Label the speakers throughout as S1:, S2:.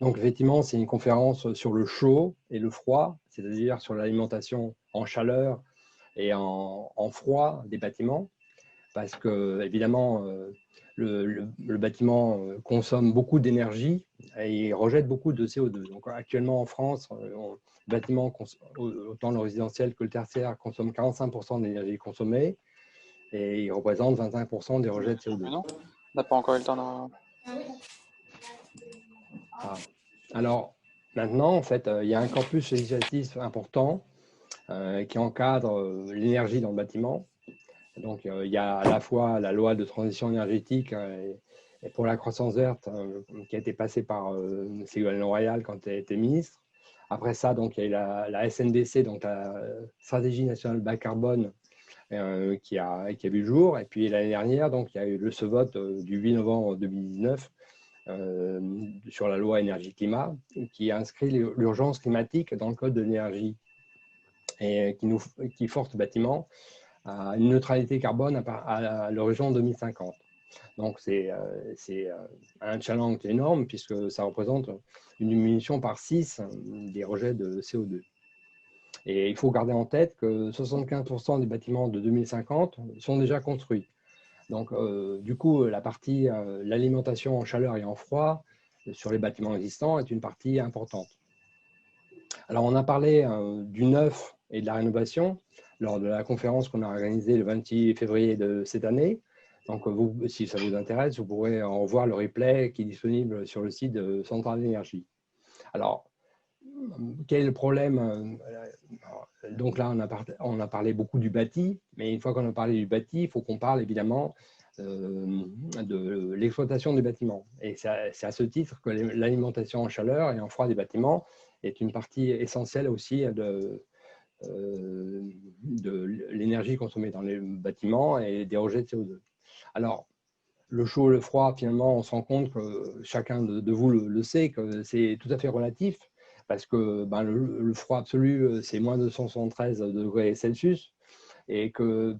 S1: Donc, effectivement, c'est une conférence sur le chaud et le froid, c'est-à-dire sur l'alimentation en chaleur et en froid des bâtiments, parce que, évidemment, le bâtiment consomme beaucoup d'énergie et rejette beaucoup de CO2. Donc, actuellement, en France, le bâtiment, autant le résidentiel que le tertiaire, consomme 45% de l'énergie consommée et il représente 25% des rejets de
S2: Mais
S1: CO2.
S2: non, on n'a pas encore eu le temps de...
S1: Ah. Alors, maintenant, en fait, il y a un corpus législatif important qui encadre l'énergie dans le bâtiment. Donc, il y a à la fois la loi de transition énergétique et pour la croissance verte qui a été passée par Ségolène Royal quand elle était ministre. Après ça, donc, il y a eu la SNBC, donc la stratégie nationale bas carbone, qui a vu le jour. Et puis l'année dernière, donc, il y a eu ce vote du 8 novembre 2019 sur la loi énergie-climat qui inscrit l'urgence climatique dans le code de l'énergie et qui force le bâtiment à une neutralité carbone à l'horizon 2050. Donc, c'est un challenge énorme puisque ça représente une diminution par 6 des rejets de CO2. Et il faut garder en tête que 75% des bâtiments de 2050 sont déjà construits. Donc, du coup, la partie l'alimentation en chaleur et en froid sur les bâtiments existants est une partie importante. Alors, on a parlé du neuf et de la rénovation lors de la conférence qu'on a organisée le 26 février de cette année. Donc, vous, si ça vous intéresse, vous pourrez en revoir le replay qui est disponible sur le site de Centrale d'énergie. Alors, quel est le problème? Donc là, on a parlé beaucoup du bâti, mais une fois qu'on a parlé du bâti, il faut qu'on parle évidemment de l'exploitation des bâtiments. Et c'est à ce titre que l'alimentation en chaleur et en froid des bâtiments est une partie essentielle aussi de l'énergie consommée dans les bâtiments et des rejets de CO2. Alors, le chaud, le froid, finalement, on se rend compte que chacun de vous le sait, que c'est tout à fait relatif, parce que ben, le froid absolu, c'est moins 273 degrés Celsius, et que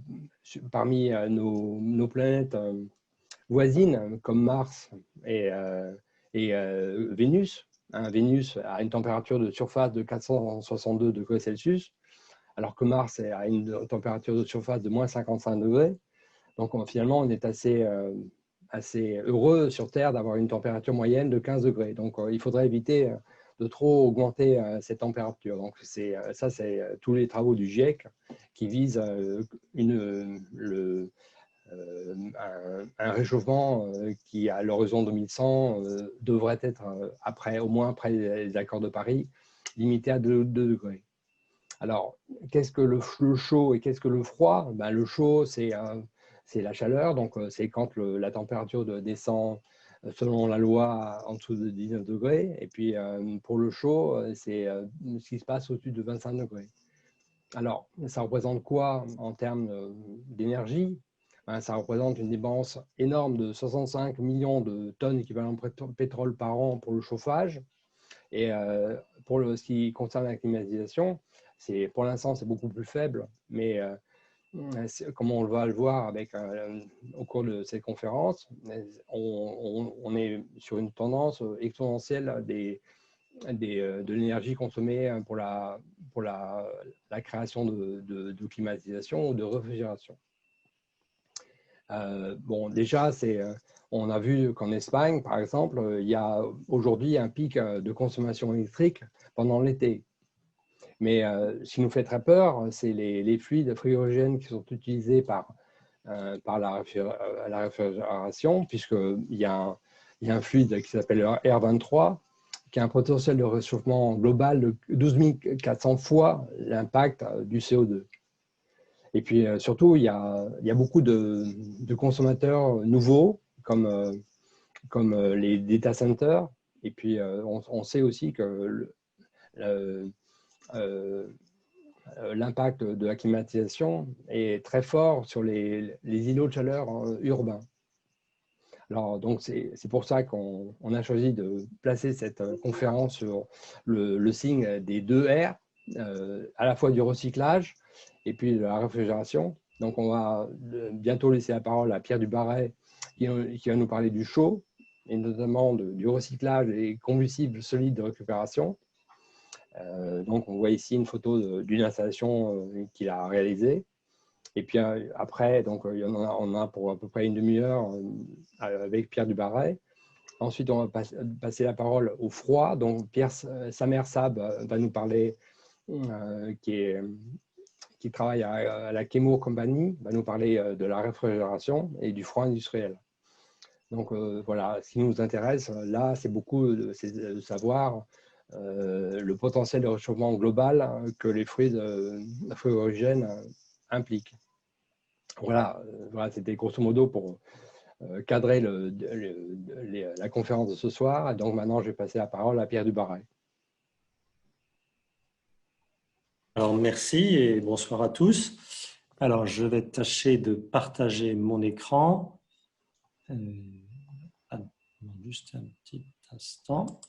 S1: parmi nos planètes voisines, comme Mars et Vénus, hein, Vénus a une température de surface de 462 degrés Celsius, alors que Mars a une température de surface de moins 55 degrés. Donc finalement, on est assez heureux sur Terre d'avoir une température moyenne de 15 degrés. Donc il faudrait éviter de trop augmenter cette température. Donc ça, c'est tous les travaux du GIEC qui visent un réchauffement qui, à l'horizon 2100, devrait être, au moins après les accords de Paris, limité à 2 degrés. Alors, qu'est-ce que le chaud et qu'est-ce que le froid? Ben, le chaud, c'est la chaleur, donc c'est quand la température descend selon la loi en dessous de 19 degrés. Et puis pour le chaud, c'est ce qui se passe au-dessus de 25 degrés. Alors, ça représente quoi en termes d'énergie? Ben, ça représente une dépense énorme de 65 millions de tonnes équivalent pétrole par an pour le chauffage. Et pour ce qui concerne la climatisation, pour l'instant, c'est beaucoup plus faible, mais comme on va le voir au cours de cette conférence, on est sur une tendance exponentielle de l'énergie consommée pour la création de climatisation ou de réfrigération. Bon, déjà, on a vu qu'en Espagne, par exemple, il y a aujourd'hui un pic de consommation électrique pendant l'été. Mais ce qui nous fait très peur, c'est les fluides frigorigènes qui sont utilisés par la réfrigération, puisqu'il y a un fluide qui s'appelle R23, qui a un potentiel de réchauffement global de 12 400 fois l'impact du CO2. Et puis surtout, il y a beaucoup de consommateurs nouveaux, comme les data centers. Et puis, on sait aussi que l'impact de la climatisation est très fort sur les îlots de chaleur urbains. Alors, donc, c'est pour ça qu'on a choisi de placer cette conférence sur le signe des 2 R, à la fois du recyclage et puis de la réfrigération. Donc, on va bientôt laisser la parole à Pierre Dubarret qui va nous parler du chaud. et notamment du recyclage des combustibles solides de récupération. Donc, on voit ici une photo d'une installation qu'il a réalisée. Et puis après, donc, on en a pour à peu près une demi-heure avec Pierre Dubarret. Ensuite, on va passer la parole au froid. Donc, Samer Sab va nous parler, qui travaille à la Chemours Company, va nous parler de la réfrigération et du froid industriel. Donc voilà, ce qui nous intéresse là, c'est beaucoup de savoir le potentiel de réchauffement global que les fluides frigorigènes impliquent. Voilà, c'était grosso modo pour cadrer la conférence de ce soir. Donc maintenant, je vais passer la parole à Pierre Dubarret.
S3: Alors, merci et bonsoir à tous. Alors, je vais tâcher de partager mon écran. Juste un petit instant.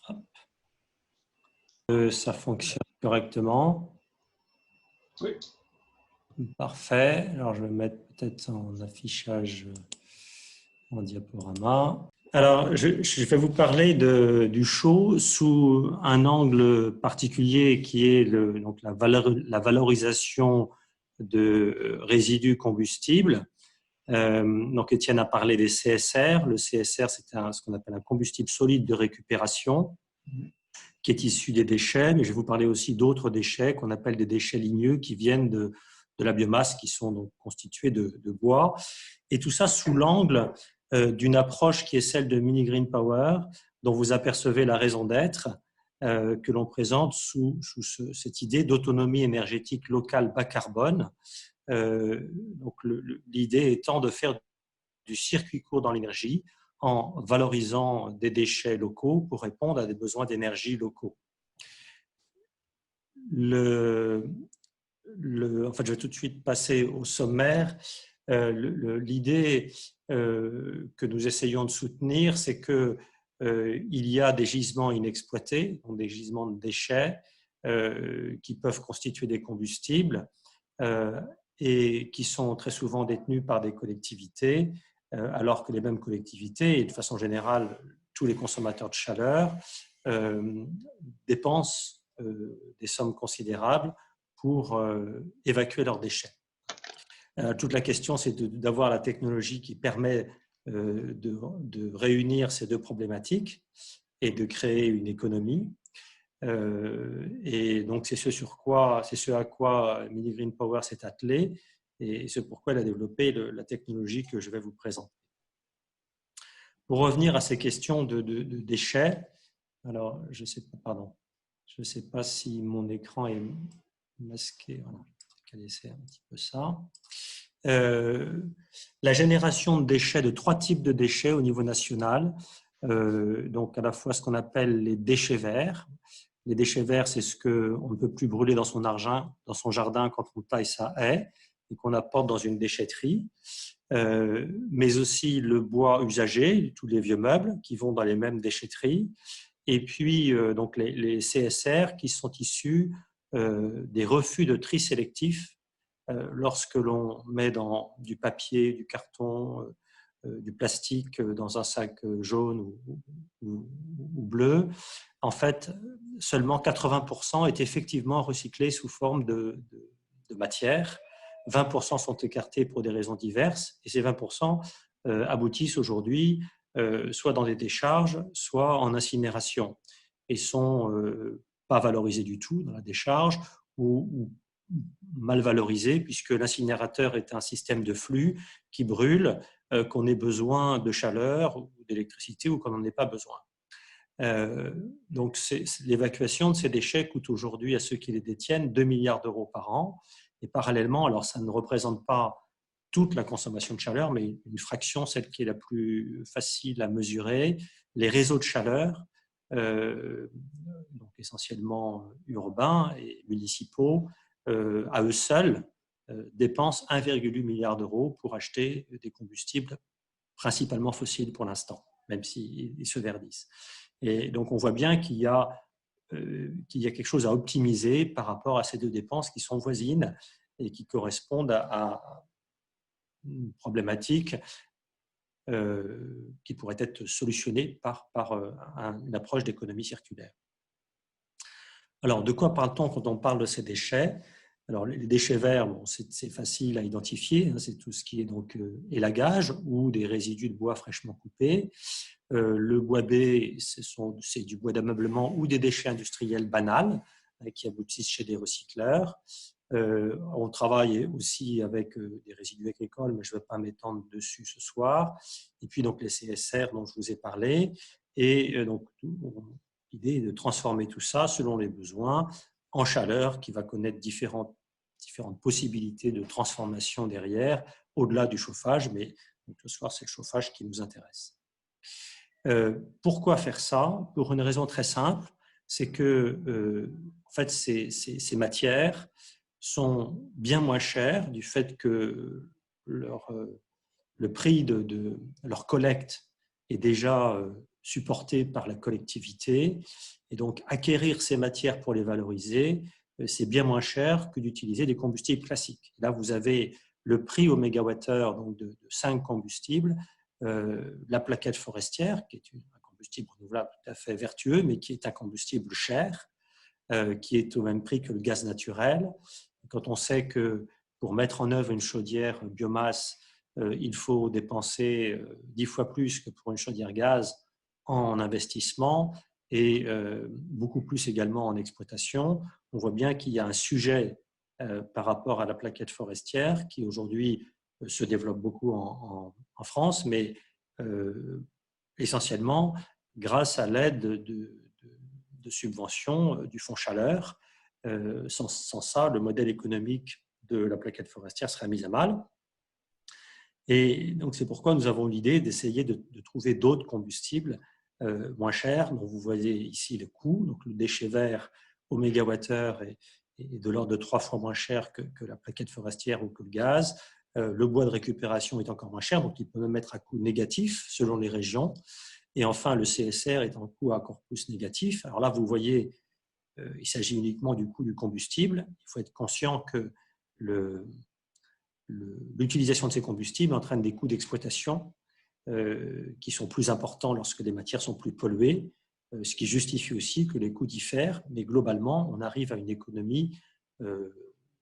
S3: Ça fonctionne correctement.
S1: Oui.
S3: Parfait. Alors, je vais mettre peut-être en affichage en diaporama. Alors, je vais vous parler du chaud sous un angle particulier qui est donc la valorisation de résidus combustibles. Donc, Étienne a parlé des CSR. Le CSR, c'est ce qu'on appelle un combustible solide de récupération qui est issu des déchets, mais je vais vous parler aussi d'autres déchets qu'on appelle des déchets ligneux qui viennent de la biomasse, qui sont donc constitués de bois. Et tout ça sous l'angle d'une approche qui est celle de Mini Green Power, dont vous apercevez la raison d'être, que l'on présente sous cette idée d'autonomie énergétique locale bas carbone. Donc l'idée étant de faire du circuit court dans l'énergie en valorisant des déchets locaux pour répondre à des besoins d'énergie locaux. En fait, je vais tout de suite passer au sommaire. L'idée que nous essayons de soutenir, c'est que il y a des gisements inexploités, donc des gisements de déchets qui peuvent constituer des combustibles et qui sont très souvent détenus par des collectivités, alors que les mêmes collectivités, et de façon générale tous les consommateurs de chaleur, dépensent des sommes considérables pour évacuer leurs déchets. Toute la question, c'est d'avoir la technologie qui permet de réunir ces deux problématiques et de créer une économie. Et donc, c'est ce à quoi Mini Green Power s'est attelé et c'est pourquoi elle a développé la technologie que je vais vous présenter. Pour revenir à ces questions de déchets, alors, je ne sais pas si mon écran est masqué. Voilà, je vais laisser un petit peu ça. La génération de déchets, de 3 types de déchets au niveau national. Donc, à la fois ce qu'on appelle les déchets verts. Les déchets verts, c'est ce qu'on ne peut plus brûler dans son jardin quand on taille sa haie et qu'on apporte dans une déchetterie. Mais aussi le bois usagé, tous les vieux meubles qui vont dans les mêmes déchetteries. Et puis, donc les CSR qui sont issus des refus de tri sélectif lorsque l'on met dans du papier, du carton, du plastique dans un sac jaune ou bleu. En fait, seulement 80% est effectivement recyclé sous forme de matière. 20% sont écartés pour des raisons diverses et ces 20% aboutissent aujourd'hui soit dans des décharges, soit en incinération et sont pas valorisés du tout dans la décharge ou mal valorisés puisque l'incinérateur est un système de flux qui brûle, qu'on ait besoin de chaleur ou d'électricité ou qu'on n'en ait pas besoin. Donc, l'évacuation de ces déchets coûte aujourd'hui à ceux qui les détiennent 2 milliards d'euros par an. Et parallèlement, alors ça ne représente pas toute la consommation de chaleur, mais une fraction, celle qui est la plus facile à mesurer. Les réseaux de chaleur, donc essentiellement urbains et municipaux, à eux seuls, dépensent 1,8 milliard d'euros pour acheter des combustibles principalement fossiles pour l'instant, même s'ils se verdissent. Et donc, on voit bien qu'il y a quelque chose à optimiser par rapport à ces deux dépenses qui sont voisines et qui correspondent à une problématique qui pourraient être solutionnés par une approche d'économie circulaire. Alors, de quoi parle-t-on quand on parle de ces déchets? Alors, les déchets verts, bon, c'est facile à identifier, hein, c'est tout ce qui est donc élagage ou des résidus de bois fraîchement coupés. Le bois B, c'est du bois d'ameublement ou des déchets industriels banals qui aboutissent chez des recycleurs. On travaille aussi avec des résidus agricoles, mais je ne vais pas m'étendre dessus ce soir. Et puis donc les CSR dont je vous ai parlé. Et donc l'idée est de transformer tout ça selon les besoins en chaleur qui va connaître différentes possibilités de transformation derrière, au-delà du chauffage, mais donc, ce soir c'est le chauffage qui nous intéresse. Pourquoi faire ça? Pour une raison très simple, c'est que en fait, ces matières sont bien moins chères du fait que le prix de leur collecte est déjà supporté par la collectivité. Et donc, acquérir ces matières pour les valoriser, c'est bien moins cher que d'utiliser des combustibles classiques. Là, vous avez le prix au mégawattheure donc de 5 combustibles, la plaquette forestière, qui est un combustible renouvelable tout à fait vertueux, mais qui est un combustible cher, qui est au même prix que le gaz naturel. Quand on sait que pour mettre en œuvre une chaudière biomasse, il faut dépenser 10 fois plus que pour une chaudière gaz en investissement et beaucoup plus également en exploitation, on voit bien qu'il y a un sujet par rapport à la plaquette forestière qui aujourd'hui se développe beaucoup en France, mais essentiellement grâce à l'aide de subventions du fonds chaleur. Sans ça, le modèle économique de la plaquette forestière serait mis à mal. Et donc, c'est pourquoi nous avons l'idée d'essayer de trouver d'autres combustibles moins chers, dont vous voyez ici le coût. Donc, le déchet vert au mégawattheure est de l'ordre de 3 fois moins cher que la plaquette forestière ou que le gaz. Le bois de récupération est encore moins cher, donc il peut même être à coût négatif selon les régions. Et enfin, le CSR est en coût encore plus négatif. Alors là, vous voyez, il s'agit uniquement du coût du combustible. Il faut être conscient que l'utilisation de ces combustibles entraîne des coûts d'exploitation qui sont plus importants lorsque les matières sont plus polluées, ce qui justifie aussi que les coûts diffèrent, mais globalement, on arrive à une économie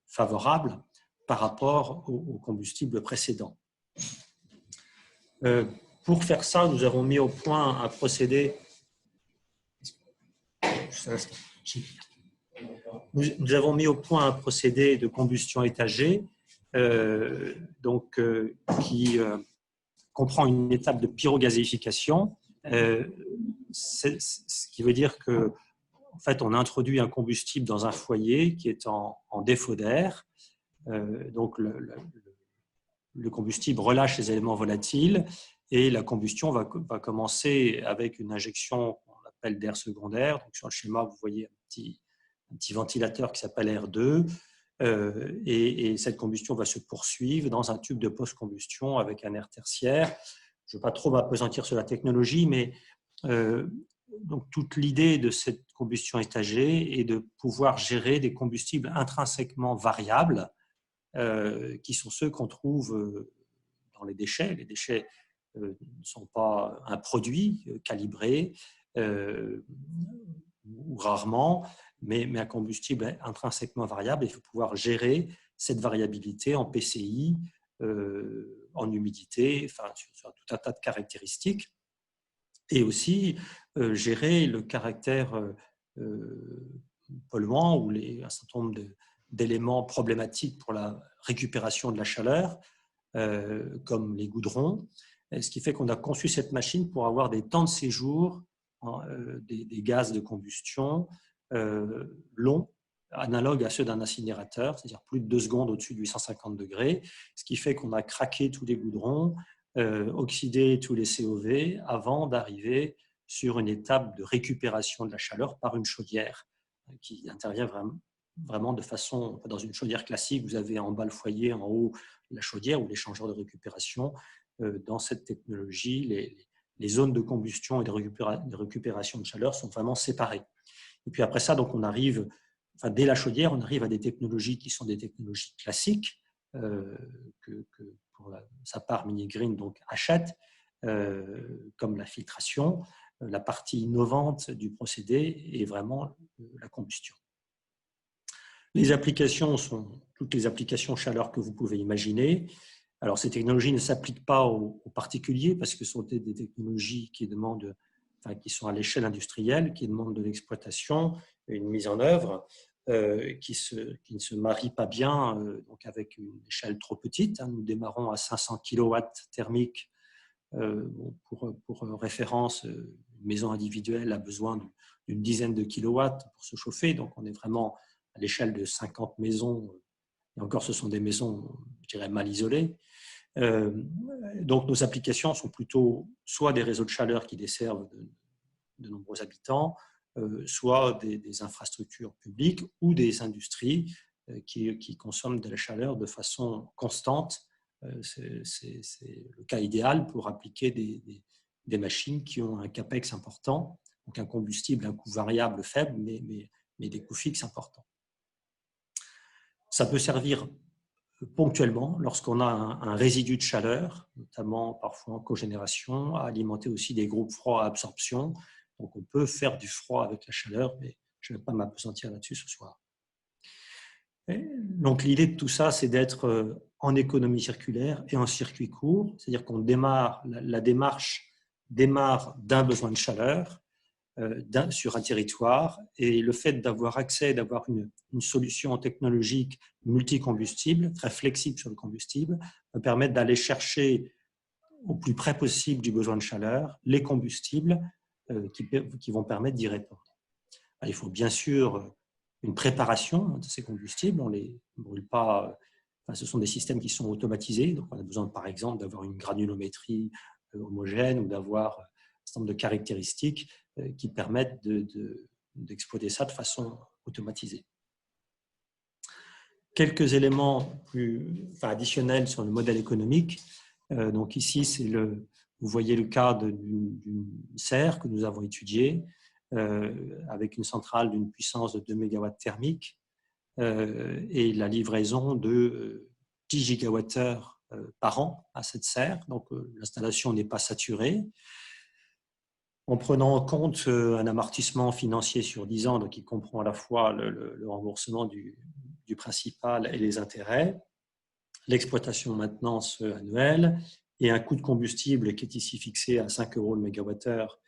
S3: favorable par rapport aux combustibles précédents. Pour faire ça, nous avons mis au point un procédé. Nous avons mis au point un procédé de combustion étagée qui comprend une étape de pyrogazéification, ce qui veut dire que en fait, on introduit un combustible dans un foyer qui est en défaut d'air. Donc, le combustible relâche les éléments volatiles et la combustion va commencer avec une injection qu'on appelle d'air secondaire. Donc, sur le schéma, vous voyez un petit ventilateur qui s'appelle R2. Et cette combustion va se poursuivre dans un tube de post-combustion avec un air tertiaire. Je ne vais pas trop m'appesantir sur la technologie, mais donc toute l'idée de cette combustion étagée est de pouvoir gérer des combustibles intrinsèquement variables qui sont ceux qu'on trouve dans les déchets. Les déchets ne sont pas un produit calibré ou rarement, mais un combustible intrinsèquement variable. Il faut pouvoir gérer cette variabilité en PCI, en humidité, enfin, sur tout un tas de caractéristiques. Et aussi gérer le caractère polluant ou un certain nombre d'éléments problématiques pour la récupération de la chaleur, comme les goudrons. Ce qui fait qu'on a conçu cette machine pour avoir des temps de séjour des gaz de combustion longs, analogues à ceux d'un incinérateur, c'est-à-dire plus de 2 secondes au-dessus de 850 degrés, ce qui fait qu'on a craqué tous les goudrons, oxydé tous les COV avant d'arriver sur une étape de récupération de la chaleur par une chaudière qui intervient vraiment de façon, dans une chaudière classique, vous avez en bas le foyer, en haut la chaudière ou l'échangeur de récupération. Dans cette technologie, les zones de combustion et de récupération de chaleur sont vraiment séparées. Et puis après ça, donc on arrive, enfin dès la chaudière, on arrive à des technologies qui sont des technologies classiques que pour sa part Mini Green donc achète, comme la filtration. La partie innovante du procédé est vraiment la combustion. Les applications sont toutes les applications chaleur que vous pouvez imaginer. Alors, ces technologies ne s'appliquent pas aux particuliers parce que ce sont des technologies qui demandent, qui sont à l'échelle industrielle, qui demandent de l'exploitation, une mise en œuvre qui ne se marie pas bien donc avec une échelle trop petite. Nous démarrons à 500 kW thermiques. Pour référence, une maison individuelle a besoin d'une dizaine de kilowatts pour se chauffer. Donc, on est vraiment à l'échelle de 50 maisons. Et encore, ce sont des maisons, je dirais, mal isolées. Donc, nos applications sont plutôt soit des réseaux de chaleur qui desservent de nombreux habitants, soit des infrastructures publiques ou des industries qui consomment de la chaleur de façon constante. C'est le cas idéal pour appliquer des machines qui ont un capex important, donc un combustible, un coût variable faible, mais des coûts fixes importants. Ça peut servir ponctuellement lorsqu'on a un résidu de chaleur, notamment parfois en cogénération, à alimenter aussi des groupes froids à absorption. Donc on peut faire du froid avec la chaleur, mais je ne vais pas m'appesantir là-dessus ce soir. Donc l'idée de tout ça, c'est d'être en économie circulaire et en circuit court, c'est-à-dire qu'on démarre, la démarche démarre d'un besoin de chaleur sur un territoire, et le fait d'avoir accès, d'avoir une solution technologique multicombustible, très flexible sur le combustible, va permettre d'aller chercher au plus près possible du besoin de chaleur les combustibles qui vont permettre d'y répondre. Il faut bien sûr une préparation de ces combustibles, on ne les brûle pas, ce sont des systèmes qui sont automatisés, donc on a besoin par exemple d'avoir une granulométrie homogène ou d'avoir un certain nombre de caractéristiques qui permettent d'exploiter ça de façon automatisée. Quelques éléments additionnels sur le modèle économique. Donc ici, vous voyez le cas d'une serre que nous avons étudiée avec une centrale d'une puissance de 2 MW thermique et la livraison de 10 gigawattheures par an à cette serre. Donc l'installation n'est pas saturée. En prenant en compte un amortissement financier sur 10 ans, donc qui comprend à la fois le remboursement du principal et les intérêts, l'exploitation maintenance annuelle et un coût de combustible qui est ici fixé à 5 € le mégawattheure,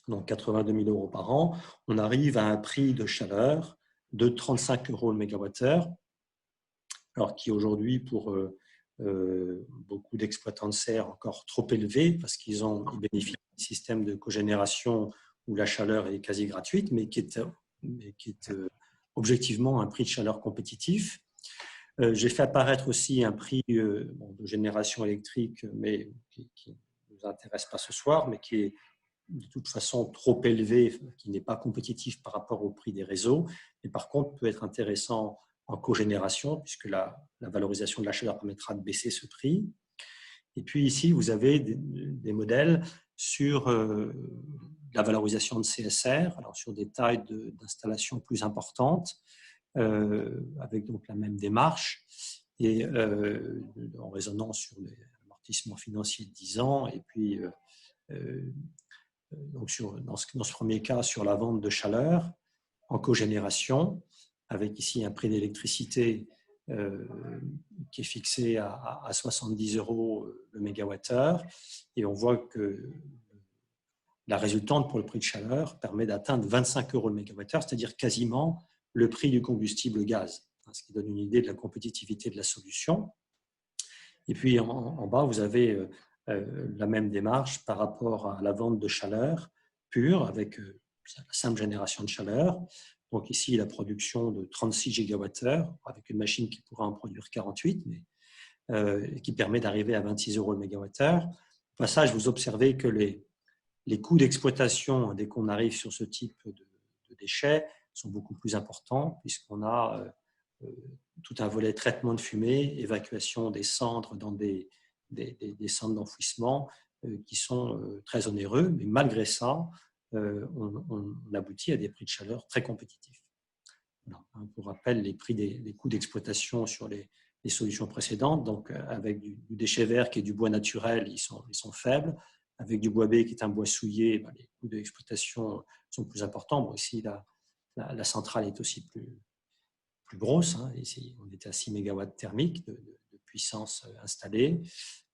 S3: donc 82 000 € par an, on arrive à un prix de chaleur de 35 € le mégawattheure, alors qui aujourd'hui pour beaucoup d'exploitants de serre encore trop élevé parce qu'ils bénéficient d'un système de cogénération où la chaleur est quasi gratuite, mais qui est objectivement un prix de chaleur compétitif. J'ai fait apparaître aussi un prix de génération électrique, mais qui ne nous intéresse pas ce soir, mais qui est de toute façon trop élevé, qui n'est pas compétitif par rapport au prix des réseaux, mais par contre peut être intéressant en cogénération, puisque la valorisation de la chaleur permettra de baisser ce prix. Et puis ici, vous avez des modèles sur la valorisation de CSR, alors sur des tailles d'installations plus importantes, avec donc la même démarche, et en raisonnant sur l'amortissement financier de 10 ans, et puis donc dans ce premier cas, sur la vente de chaleur en cogénération, avec ici un prix d'électricité qui est fixé à 70 € le mégawattheure. Et on voit que la résultante pour le prix de chaleur permet d'atteindre 25 € le mégawattheure, c'est-à-dire quasiment le prix du combustible gaz, ce qui donne une idée de la compétitivité de la solution. Et puis en bas, vous avez la même démarche par rapport à la vente de chaleur pure avec la simple génération de chaleur. Donc ici, la production de 36 gigawattheures avec une machine qui pourra en produire 48, mais qui permet d'arriver à 26 € le mégawattheure. Au passage, vous observez que les coûts d'exploitation, dès qu'on arrive sur ce type de déchets, sont beaucoup plus importants puisqu'on a tout un volet traitement de fumée, évacuation des cendres dans des centres d'enfouissement qui sont très onéreux, mais malgré ça, on aboutit à des prix de chaleur très compétitifs. Voilà. Pour rappel, les coûts d'exploitation sur les les solutions précédentes. Donc, avec du déchet vert qui est du bois naturel, ils sont faibles. Avec du bois B qui est un bois souillé, les coûts d'exploitation sont plus importants. Bon, ici, la centrale est aussi plus grosse. Hein. Ici, on était à 6 MW thermiques de puissance installée.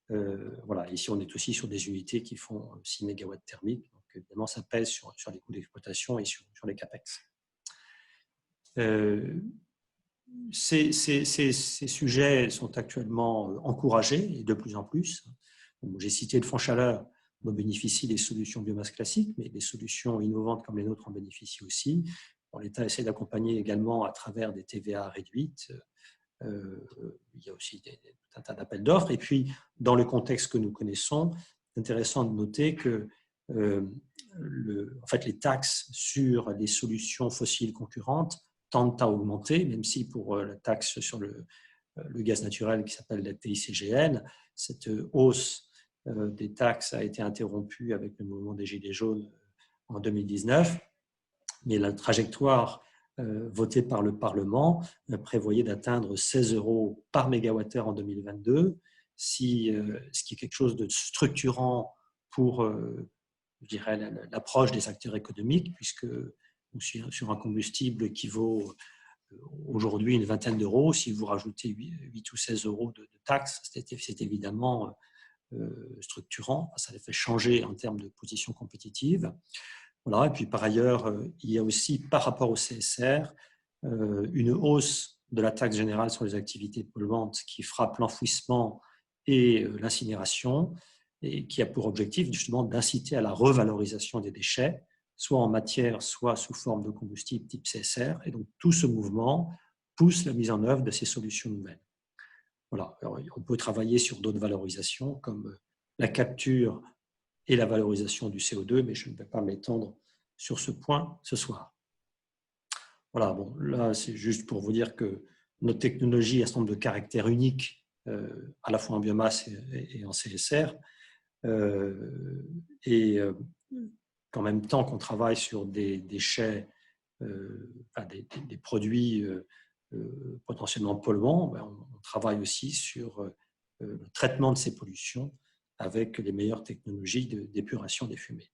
S3: Voilà. Ici, on est aussi sur des unités qui font 6 MW thermiques. Donc, évidemment, ça pèse sur les coûts d'exploitation et sur les CAPEX. Ces sujets sont actuellement encouragés et de plus en plus. J'ai cité le fonds chaleur dont bénéficient les solutions biomasse classiques, mais des solutions innovantes comme les nôtres en bénéficient aussi. Bon, l'État essaie d'accompagner également à travers des TVA réduites. Il y a aussi un tas d'appels d'offres. Et puis, dans le contexte que nous connaissons, c'est intéressant de noter que en fait, les taxes sur les solutions fossiles concurrentes tendent à augmenter, même si pour la taxe sur le gaz naturel qui s'appelle la TICGN, cette hausse des taxes a été interrompue avec le mouvement des Gilets jaunes en 2019, mais la trajectoire votée par le Parlement prévoyait d'atteindre 16 € par mégawattheure en 2022, ce qui est quelque chose de structurant pour, je dirais, l'approche des acteurs économiques, puisque sur un combustible qui vaut aujourd'hui une vingtaine d'euros, si vous rajoutez 8 ou 16 € de taxes, c'est évidemment structurant, ça les fait changer en termes de position compétitive. Voilà. Et puis par ailleurs, il y a aussi par rapport au CSR une hausse de la taxe générale sur les activités polluantes qui frappe l'enfouissement et l'incinération et qui a pour objectif justement d'inciter à la revalorisation des déchets, soit en matière, soit sous forme de combustible type CSR. Et donc tout ce mouvement pousse la mise en œuvre de ces solutions nouvelles. Voilà. Alors, on peut travailler sur d'autres valorisations comme la capture et la valorisation du CO2, mais je ne vais pas m'étendre sur ce point ce soir. Voilà, bon, là, c'est juste pour vous dire que notre technologie a un certain nombre de caractères uniques, à la fois en biomasse et en CSR, qu'en même temps qu'on travaille sur des déchets, des produits potentiellement polluants, on travaille aussi sur le traitement de ces pollutions avec les meilleures technologies d'épuration des fumées.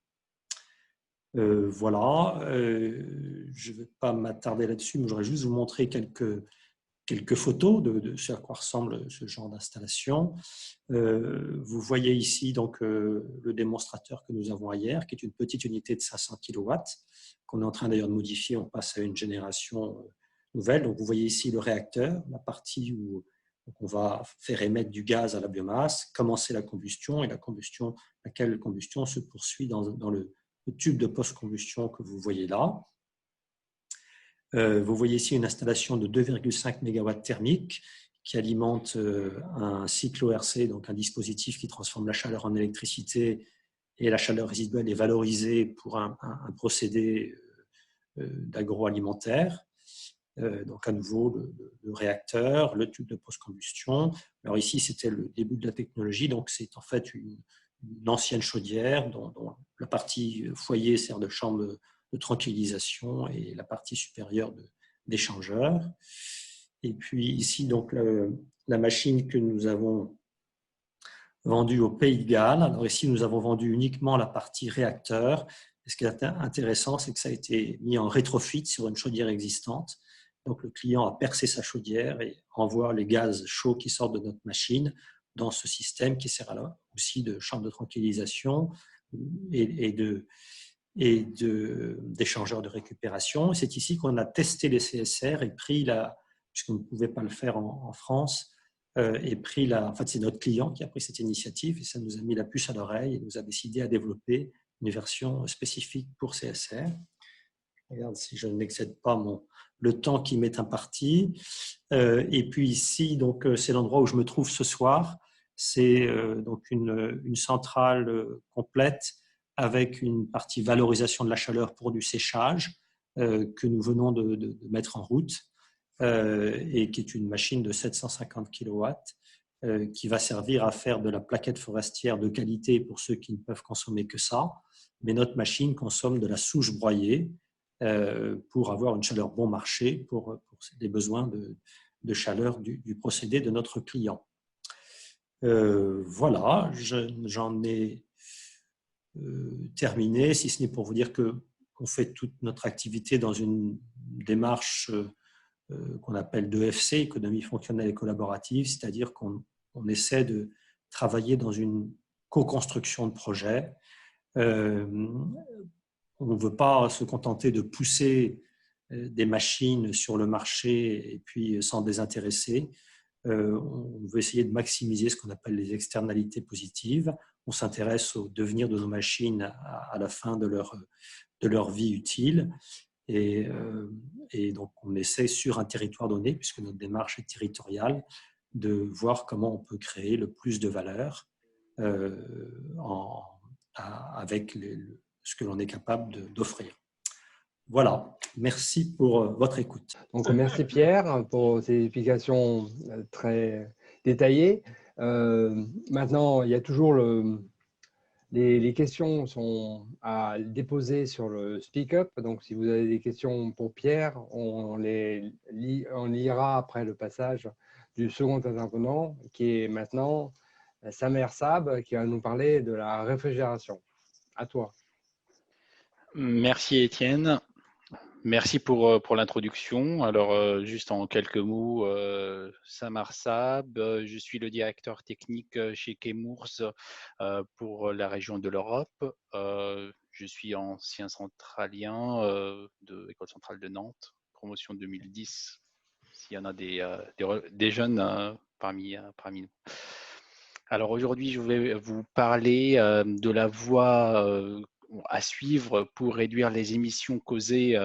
S3: Voilà, je ne vais pas m'attarder là-dessus, mais je voudrais juste vous montrer quelques photos de ce à quoi ressemble ce genre d'installation. Vous voyez ici donc, le démonstrateur que nous avons hier, qui est une petite unité de 500 kW, qu'on est en train d'ailleurs de modifier, on passe à une génération nouvelle. Donc vous voyez ici le réacteur, la partie où on va faire émettre du gaz à la biomasse, commencer la combustion, et laquelle combustion se poursuit dans le tube de post-combustion que vous voyez là. Vous voyez ici une installation de 2,5 MW thermique qui alimente un cyclo-RC, donc un dispositif qui transforme la chaleur en électricité, et la chaleur résiduelle est valorisée pour un procédé d'agroalimentaire. Donc à nouveau le réacteur, le tube de post-combustion. Alors ici c'était le début de la technologie, donc c'est en fait une ancienne chaudière dont la partie foyer sert de chambre de tranquillisation et la partie supérieure d'échangeur. Et puis ici donc la machine que nous avons vendue au Pays de Galles. Alors ici nous avons vendu uniquement la partie réacteur. Et ce qui est intéressant, c'est que ça a été mis en rétrofit sur une chaudière existante. Donc le client a percé sa chaudière et envoie les gaz chauds qui sortent de notre machine dans ce système qui sert alors aussi de chambre de tranquillisation et d'échangeur de récupération. C'est ici qu'on a testé les CSR et pris puisqu'on ne pouvait pas le faire en France, en fait c'est notre client qui a pris cette initiative et ça nous a mis la puce à l'oreille et nous a décidé à développer une version spécifique pour CSR. Regarde si je n'excède pas le temps qui m'est imparti. Et puis ici, donc, c'est l'endroit où je me trouve ce soir. C'est donc une centrale complète avec une partie valorisation de la chaleur pour du séchage que nous venons de mettre en route et qui est une machine de 750 kW qui va servir à faire de la plaquette forestière de qualité pour ceux qui ne peuvent consommer que ça. Mais notre machine consomme de la souche broyée pour avoir une chaleur bon marché pour les besoins chaleur du procédé de notre client. Voilà, j'en ai terminé, si ce n'est pour vous dire qu'on fait toute notre activité dans une démarche qu'on appelle d'EFC, économie fonctionnelle et collaborative, c'est-à-dire qu'on essaie de travailler dans une co-construction de projet. On ne veut pas se contenter de pousser des machines sur le marché et puis s'en désintéresser. On veut essayer de maximiser ce qu'on appelle les externalités positives. On s'intéresse au devenir de nos machines à la fin de leur vie utile. Et donc, on essaie sur un territoire donné, puisque notre démarche est territoriale, de voir comment on peut créer le plus de valeur avec ce que l'on est capable d'offrir. Voilà, merci pour votre écoute.
S1: Donc, merci Pierre pour ces explications très détaillées. Maintenant, il y a toujours les questions sont à déposer sur le Speak Up. Donc, si vous avez des questions pour Pierre, on lira après le passage du second intervenant, qui est maintenant Samer Sab, qui va nous parler de la réfrigération. À toi.
S4: Merci Étienne. Merci pour l'introduction. Alors, juste en quelques mots, Samar Saab, je suis le directeur technique chez Chemours pour la région de l'Europe. Je suis ancien centralien de l'École centrale de Nantes, promotion 2010, s'il y en a des jeunes parmi nous. Alors aujourd'hui, je vais vous parler de la voie à suivre pour réduire les émissions causées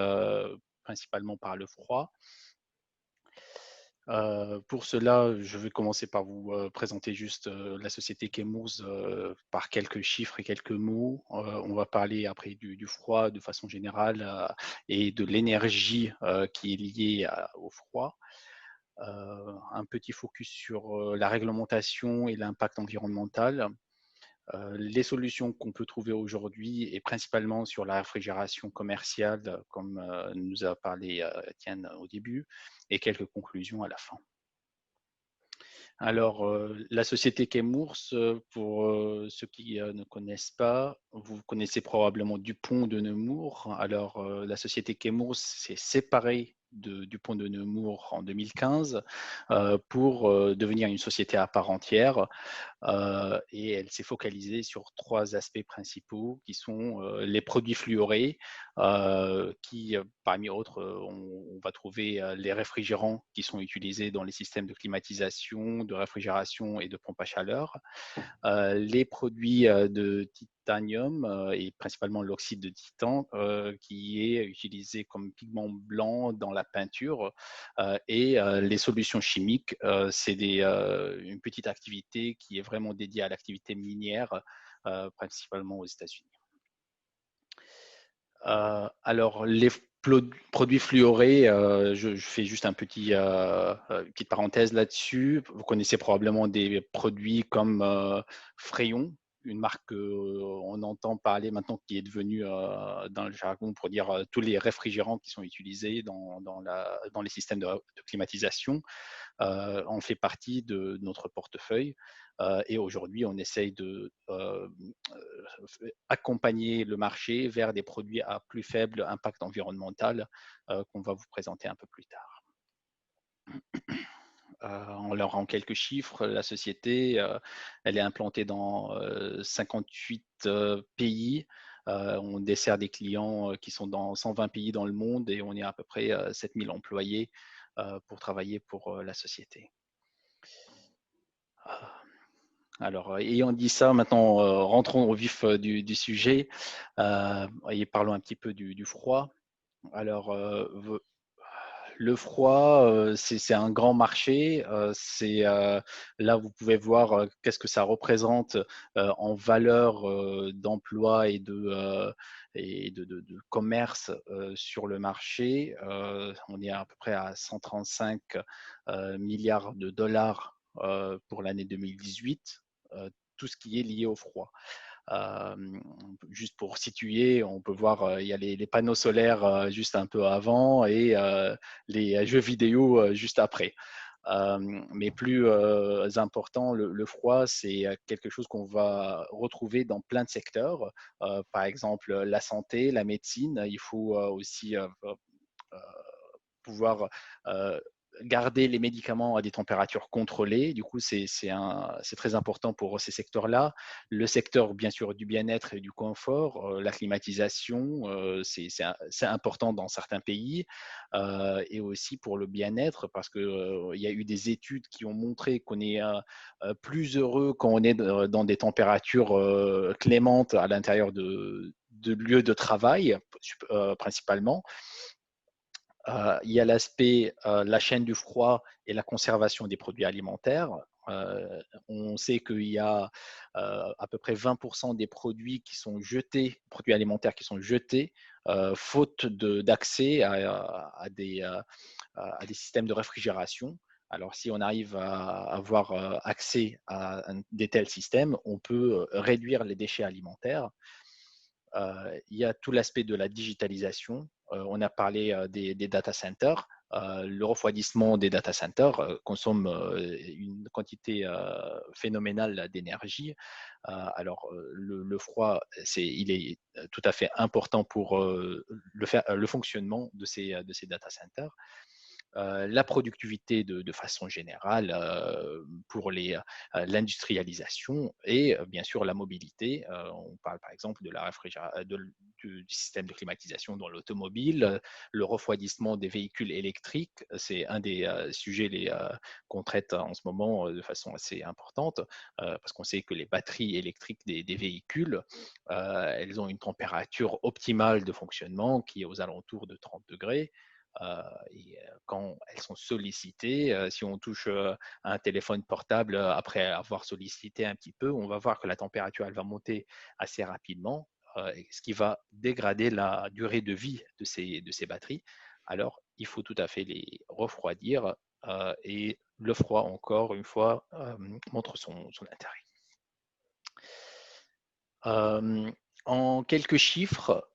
S4: principalement par le froid. Pour cela, je vais commencer par vous présenter juste la société Chemours par quelques chiffres et quelques mots. On va parler après du froid de façon générale et de l'énergie qui est liée au froid. Un petit focus sur la réglementation et l'impact environnemental. Les solutions qu'on peut trouver aujourd'hui et principalement sur la réfrigération commerciale, comme nous a parlé Étienne au début, et quelques conclusions à la fin. Alors, la société Chemours, pour ceux qui ne connaissent pas, vous connaissez probablement Dupont de Nemours. Alors, la société Chemours s'est séparée du pont de Nemours en 2015 pour devenir une société à part entière. Et elle s'est focalisée sur 3 aspects principaux qui sont les produits fluorés, qui, parmi autres, on va trouver les réfrigérants qui sont utilisés dans les systèmes de climatisation, de réfrigération et de pompe à chaleur, les produits de titanium et principalement l'oxyde de titan qui est utilisé comme pigment blanc dans la peinture et les solutions chimiques, c'est une petite activité qui est vraiment dédiée à l'activité minière, principalement aux États-Unis. Alors, les produits fluorés, je fais juste une petite parenthèse là-dessus. Vous connaissez probablement des produits comme Freon, une marque qu'on entend parler maintenant qui est devenue dans le jargon pour dire tous les réfrigérants qui sont utilisés dans les systèmes de climatisation. On fait partie de notre portefeuille et aujourd'hui, on essaye de accompagner le marché vers des produits à plus faible impact environnemental qu'on va vous présenter un peu plus tard. En quelques chiffres, la société, elle est implantée dans 58 pays. On dessert des clients qui sont dans 120 pays dans le monde et on est à peu près 7000 employés pour travailler pour la société. Alors, ayant dit ça, maintenant, rentrons au vif du sujet et parlons un petit peu du froid. Alors, le froid, c'est un grand marché. Là, vous pouvez voir qu'est-ce que ça représente en valeur d'emploi et de commerce sur le marché. On est à peu près à 135 milliards de dollars pour l'année 2018, tout ce qui est lié au froid. Juste pour situer, on peut voir il y a les panneaux solaires juste un peu avant et les jeux vidéo juste après. Mais plus important, le froid, c'est quelque chose qu'on va retrouver dans plein de secteurs. Par exemple, la santé, la médecine. Il faut aussi pouvoir garder les médicaments à des températures contrôlées. Du coup, c'est très important pour ces secteurs-là. Le secteur, bien sûr, du bien-être et du confort, la climatisation, c'est important dans certains pays. Et aussi pour le bien-être, parce qu'il y a eu des études qui ont montré qu'on est plus heureux quand on est dans des températures clémentes à l'intérieur de lieux de travail, principalement. Il y a l'aspect, la chaîne du froid et la conservation des produits alimentaires. On sait qu'il y a à peu près 20% des produits qui sont jetés, produits alimentaires qui sont jetés, faute d'accès à des systèmes de réfrigération. Alors, si on arrive à avoir accès à des tels systèmes, on peut réduire les déchets alimentaires. Il y a tout l'aspect de la digitalisation. On a parlé des data centers. Le refroidissement des data centers consomme une quantité phénoménale d'énergie. Alors, le froid, il est tout à fait important pour le fonctionnement de ces data centers. La productivité de façon générale pour l'industrialisation et bien sûr la mobilité. On parle par exemple de la du système de climatisation dans l'automobile, le refroidissement des véhicules électriques. C'est un des sujets qu'on traite en ce moment de façon assez importante parce qu'on sait que les batteries électriques des véhicules, elles ont une température optimale de fonctionnement qui est aux alentours de 30 degrés. Et quand elles sont sollicitées, si on touche un téléphone portable après avoir sollicité un petit peu, on va voir que la température elle va monter assez rapidement, ce qui va dégrader la durée de vie de ces batteries. Alors, il faut tout à fait les refroidir et le froid, encore une fois, montre son intérêt. En quelques chiffres,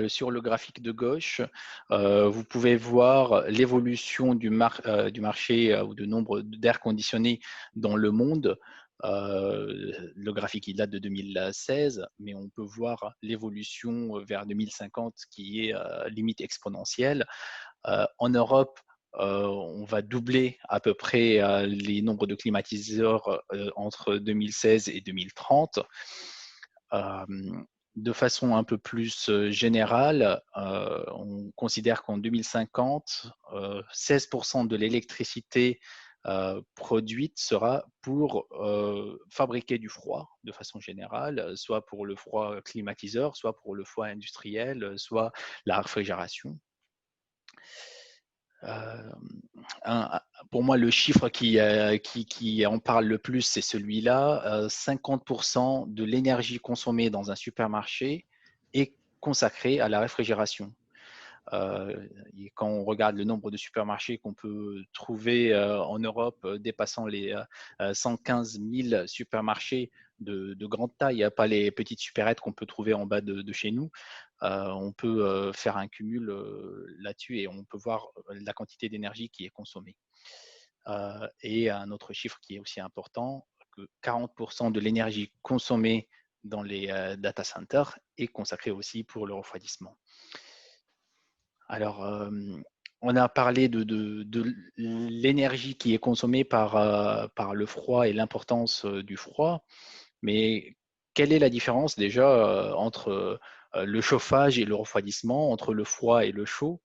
S4: sur le graphique de gauche, vous pouvez voir l'évolution du marché ou de nombre d'air conditionné dans le monde. Le graphique il date de 2016, mais on peut voir l'évolution vers 2050 qui est limite exponentielle. En Europe, on va doubler à peu près les nombres de climatiseurs entre 2016 et 2030. De façon un peu plus générale, on considère qu'en 2050, 16% de l'électricité produite sera pour fabriquer du froid de façon générale, soit pour le froid climatiseur, soit pour le froid industriel, soit la réfrigération. Pour moi, le chiffre qui en parle le plus, c'est celui-là. 50% de l'énergie consommée dans un supermarché est consacrée à la réfrigération. Et quand on regarde le nombre de supermarchés qu'on peut trouver en Europe, dépassant les 115 000 supermarchés de grande taille, pas les petites supérettes qu'on peut trouver en bas de chez nous, on peut faire un cumul là-dessus et on peut voir la quantité d'énergie qui est consommée. Et un autre chiffre qui est aussi important, que 40% de l'énergie consommée dans les data centers est consacrée aussi pour le refroidissement. Alors, on a parlé de l'énergie qui est consommée par le froid et l'importance du froid, mais quelle est la différence déjà entre le chauffage et le refroidissement, entre le froid et le chaud?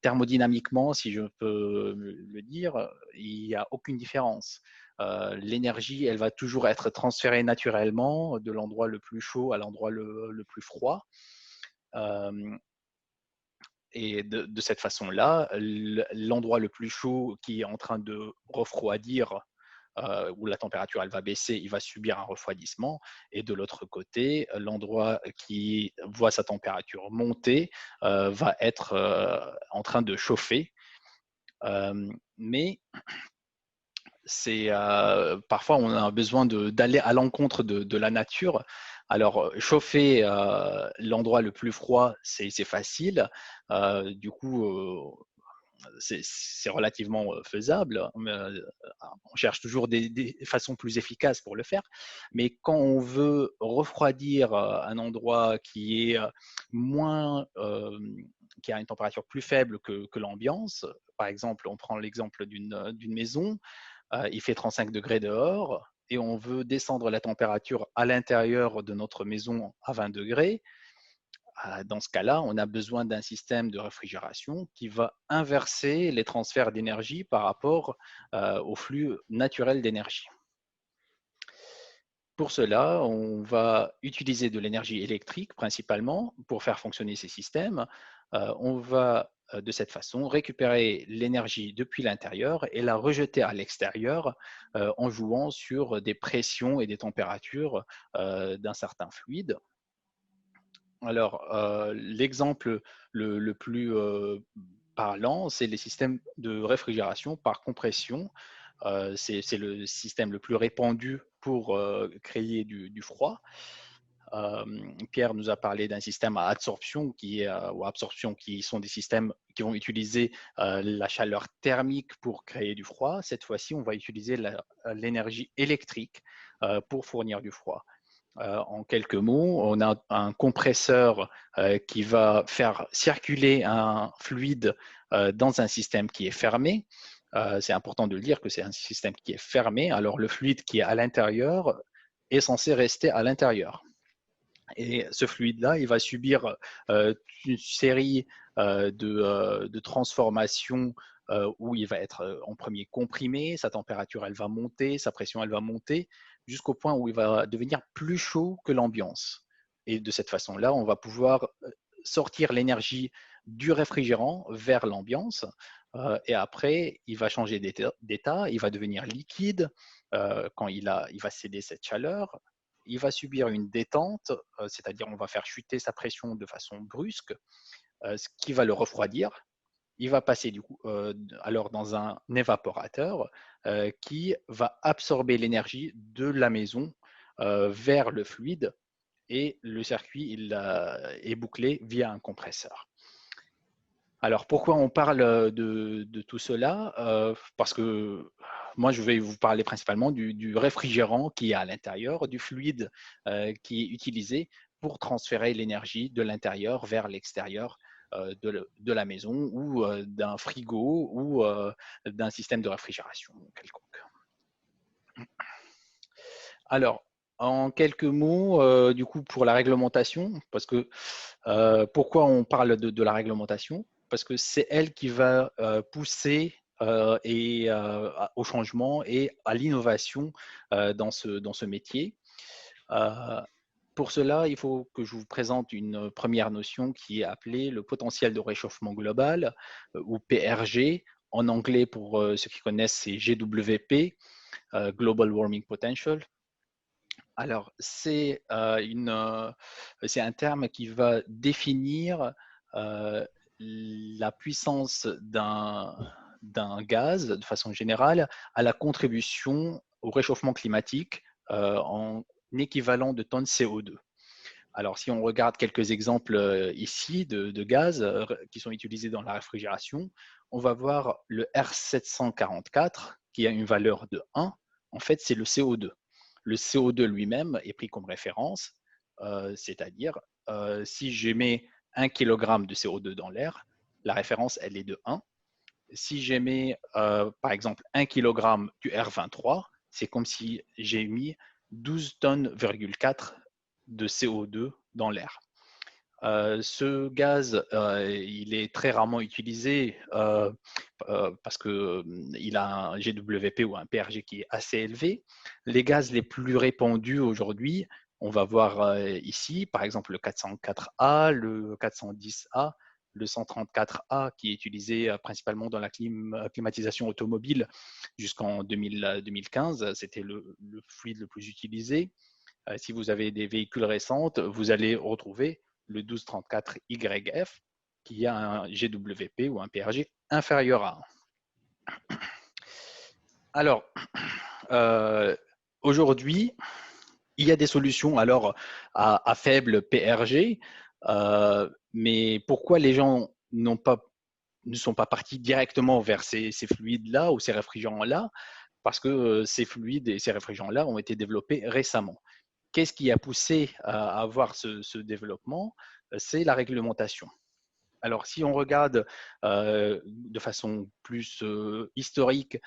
S4: Thermodynamiquement, si je peux le dire, il n'y a aucune différence. L'énergie, elle va toujours être transférée naturellement de l'endroit le plus chaud à l'endroit le plus froid. Et de cette façon-là, l'endroit le plus chaud qui est en train de refroidir, où la température elle va baisser, il va subir un refroidissement. Et de l'autre côté, l'endroit qui voit sa température monter va être en train de chauffer. Mais parfois on a besoin d'aller à l'encontre de la nature. Alors, chauffer l'endroit le plus froid, c'est facile. Du coup, c'est relativement faisable. On cherche toujours des façons plus efficaces pour le faire. Mais quand on veut refroidir un endroit qui est moins, qui a une température plus faible que l'ambiance, par exemple, on prend l'exemple d'une maison, il fait 35 degrés dehors et on veut descendre la température à l'intérieur de notre maison à 20 degrés. Dans ce cas-là, on a besoin d'un système de réfrigération qui va inverser les transferts d'énergie par rapport au flux naturel d'énergie. Pour cela, on va utiliser de l'énergie électrique principalement pour faire fonctionner ces systèmes. On va de cette façon récupérer l'énergie depuis l'intérieur et la rejeter à l'extérieur en jouant sur des pressions et des températures d'un certain fluide. Alors, l'exemple le plus parlant, c'est les systèmes de réfrigération par compression. C'est le système le plus répandu pour créer du froid. Pierre nous a parlé d'un système à adsorption ou absorption qui sont des systèmes qui vont utiliser la chaleur thermique pour créer du froid. Cette fois-ci, on va utiliser l'énergie électrique pour fournir du froid. En quelques mots, on a un compresseur qui va faire circuler un fluide dans un système qui est fermé. C'est important de le dire que c'est un système qui est fermé. Alors, le fluide qui est à l'intérieur est censé rester à l'intérieur. Et ce fluide-là, il va subir une série de transformations où il va être en premier comprimé, sa température elle va monter, sa pression elle va monter, jusqu'au point où il va devenir plus chaud que l'ambiance. Et de cette façon-là, on va pouvoir sortir l'énergie du réfrigérant vers l'ambiance. Et après, il va changer d'état, il va devenir liquide quand il va céder cette chaleur. Il va subir une détente, c'est-à-dire on va faire chuter sa pression de façon brusque, ce qui va le refroidir. Il va passer du coup alors dans un évaporateur qui va absorber l'énergie de la maison vers le fluide et le circuit est bouclé via un compresseur. Alors pourquoi on parle de tout cela Parce que moi je vais vous parler principalement du réfrigérant qui est à l'intérieur, du fluide qui est utilisé pour transférer l'énergie de l'intérieur vers l'extérieur de la maison ou d'un frigo ou d'un système de réfrigération quelconque. Alors, en quelques mots, du coup, pour la réglementation, parce que pourquoi on parle de la réglementation? Parce que c'est elle qui va pousser au changement et à l'innovation dans ce métier. Pour cela, il faut que je vous présente une première notion qui est appelée le potentiel de réchauffement global, ou PRG. En anglais, pour ceux qui connaissent, c'est GWP, Global Warming Potential. Alors, c'est un terme qui va définir la puissance d'un gaz, de façon générale, à la contribution au réchauffement climatique en équivalent de tonnes CO2. Alors, si on regarde quelques exemples ici de gaz qui sont utilisés dans la réfrigération, on va voir le R744 qui a une valeur de 1. En fait, c'est le CO2. Le CO2 lui-même est pris comme référence, c'est-à-dire si je mets 1 kg de CO2 dans l'air, la référence, elle est de 1. Si j'émets, par exemple, 1 kg du R23, c'est comme si j'ai mis 12 tonnes,4 de CO2 dans l'air. Ce gaz, il est très rarement utilisé parce qu'il a un GWP ou un PRG qui est assez élevé. Les gaz les plus répandus aujourd'hui, on va voir ici, par exemple le 404A, le 410A, le 134A qui est utilisé principalement dans la climatisation automobile jusqu'en 2015. C'était le fluide le plus utilisé. Si vous avez des véhicules récents, vous allez retrouver le 1234YF qui a un GWP ou un PRG inférieur à 1. Alors, aujourd'hui, il y a des solutions alors à faible PRG, mais pourquoi les gens n'ont pas ne sont pas partis directement vers ces fluides-là ou ces réfrigérants-là, parce que ces fluides et ces réfrigérants-là ont été développés récemment. Qu'est-ce qui a poussé à avoir ce développement? C'est la réglementation. Alors, si on regarde de façon plus historique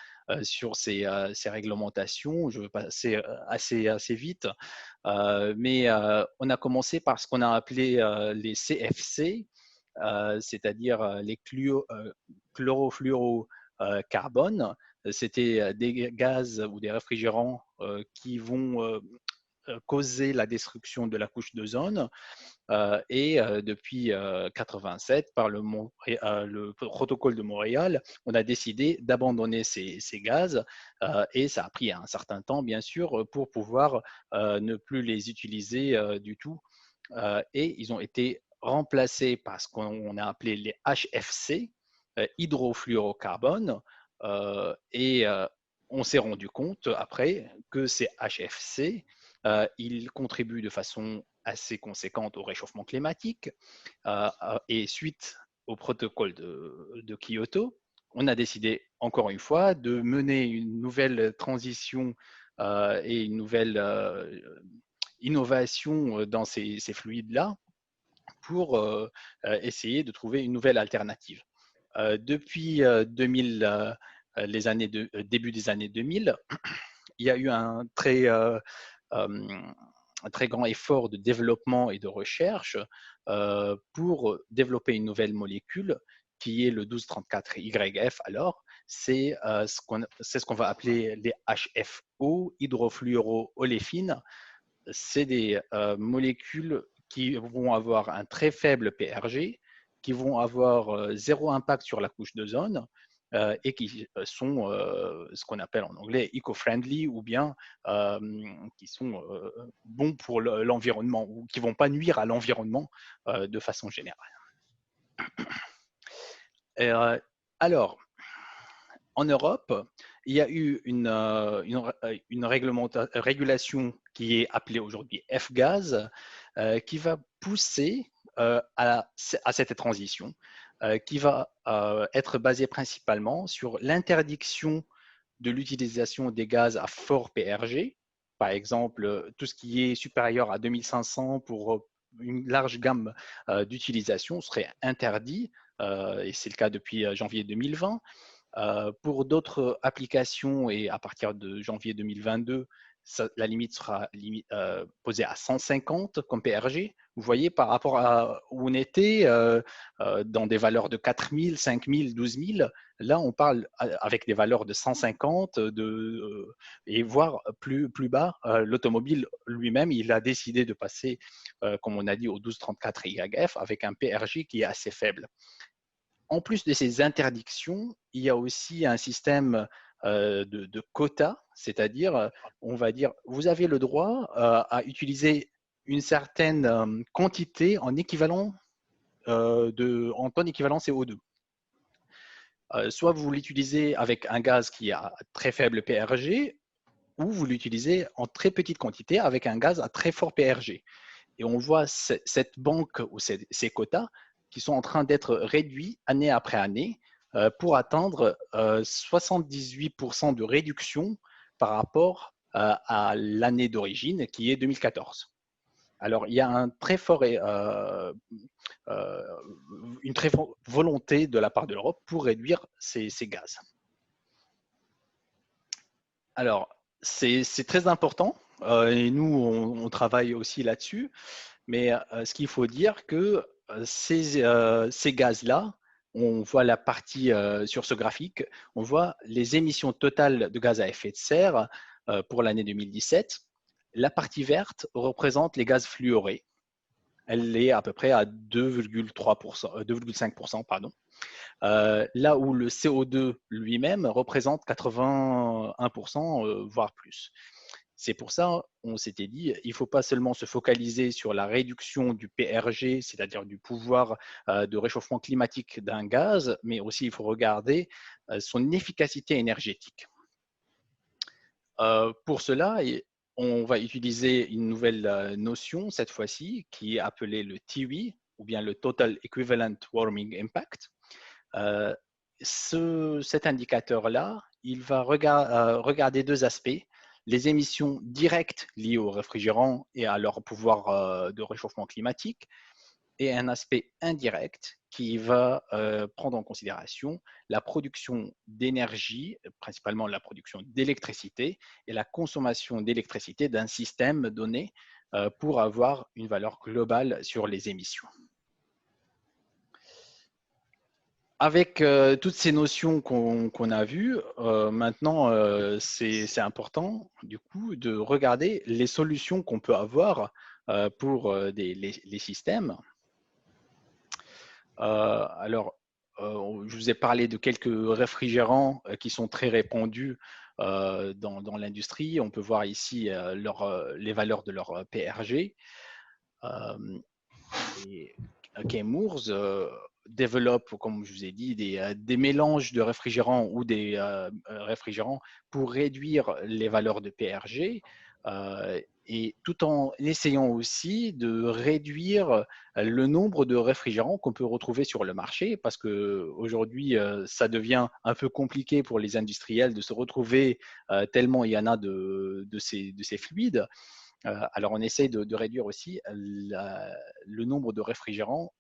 S4: sur ces réglementations, je vais passer assez vite, mais on a commencé par ce qu'on a appelé les CFC, c'est-à-dire les chlorofluorocarbones. C'était des gaz ou des réfrigérants qui vont causer la destruction de la couche d'ozone. Et depuis 87, par le protocole de Montréal, on a décidé d'abandonner ces gaz et ça a pris un certain temps, bien sûr, pour pouvoir ne plus les utiliser du tout. Et ils ont été remplacés par ce qu'on a appelé les HFC, hydrofluorocarbones, et on s'est rendu compte après que ces HFC, ils contribuent de façon assez conséquente au réchauffement climatique. Et suite au protocole de Kyoto, on a décidé encore une fois de mener une nouvelle transition et une nouvelle innovation dans ces fluides-là pour essayer de trouver une nouvelle alternative. Depuis 2000, début des années 2000, il y a eu un très grand effort de développement et de recherche pour développer une nouvelle molécule qui est le 1234YF. Alors, c'est ce qu'on va appeler les HFO, hydrofluoroolefines. C'est des molécules qui vont avoir un très faible PRG, qui vont avoir zéro impact sur la couche d'ozone et qui sont ce qu'on appelle en anglais eco-friendly ou bien qui sont bons pour l'environnement ou qui ne vont pas nuire à l'environnement de façon générale. Alors, en Europe, il y a eu une régulation qui est appelée aujourd'hui F-Gaz, qui va pousser à cette transition, qui va être basée principalement sur l'interdiction de l'utilisation des gaz à fort PRG. Par exemple, tout ce qui est supérieur à 2500 pour une large gamme d'utilisation serait interdit, et c'est le cas depuis janvier 2020. Pour d'autres applications et à partir de janvier 2022, la limite sera posée à 150 comme PRG. Vous voyez, par rapport à où on était, dans des valeurs de 4000, 5000, 12 000, là, on parle avec des valeurs de 150 et voire plus bas. L'automobile lui-même, il a décidé de passer, comme on a dit, au 1234YF avec un PRG qui est assez faible. En plus de ces interdictions, il y a aussi un système de quotas, c'est-à-dire, on va dire, vous avez le droit à utiliser une certaine quantité en équivalent en tonnes équivalent CO2. Soit vous l'utilisez avec un gaz qui a très faible PRG, ou vous l'utilisez en très petite quantité avec un gaz à très fort PRG. Et on voit cette banque ou ces quotas qui sont en train d'être réduits année après année pour atteindre 78% de réduction par rapport à l'année d'origine qui est 2014. Alors, il y a une très forte volonté de la part de l'Europe pour réduire ces gaz. Alors, c'est très important et nous, on travaille aussi là-dessus. Mais ce qu'il faut dire que ces gaz-là, on voit la partie sur ce graphique, on voit les émissions totales de gaz à effet de serre pour l'année 2017. La partie verte représente les gaz fluorés. Elle est à peu près à 2,5%, pardon. Là où le CO2 lui-même représente 81%, voire plus. C'est pour ça on s'était dit, il ne faut pas seulement se focaliser sur la réduction du PRG, c'est-à-dire du pouvoir de réchauffement climatique d'un gaz, mais aussi il faut regarder son efficacité énergétique. Pour cela, on va utiliser une nouvelle notion cette fois-ci qui est appelée le TEWI, ou bien le Total Equivalent Warming Impact. Cet indicateur-là, il va regarder deux aspects, les émissions directes liées aux réfrigérants et à leur pouvoir de réchauffement climatique, et un aspect indirect qui va prendre en considération la production d'énergie, principalement la production d'électricité et la consommation d'électricité d'un système donné pour avoir une valeur globale sur les émissions. Avec toutes ces notions qu'on a vues, maintenant, c'est important du coup de regarder les solutions qu'on peut avoir pour les systèmes. Je vous ai parlé de quelques réfrigérants qui sont très répandus dans l'industrie. On peut voir ici les valeurs de leur PRG. Chemours développe, comme je vous ai dit, des mélanges de réfrigérants ou des réfrigérants pour réduire les valeurs de PRG et tout en essayant aussi de réduire le nombre de réfrigérants qu'on peut retrouver sur le marché parce qu'aujourd'hui, ça devient un peu compliqué pour les industriels de se retrouver tellement il y en a de ces fluides. Alors, on essaye de réduire aussi le nombre de réfrigérants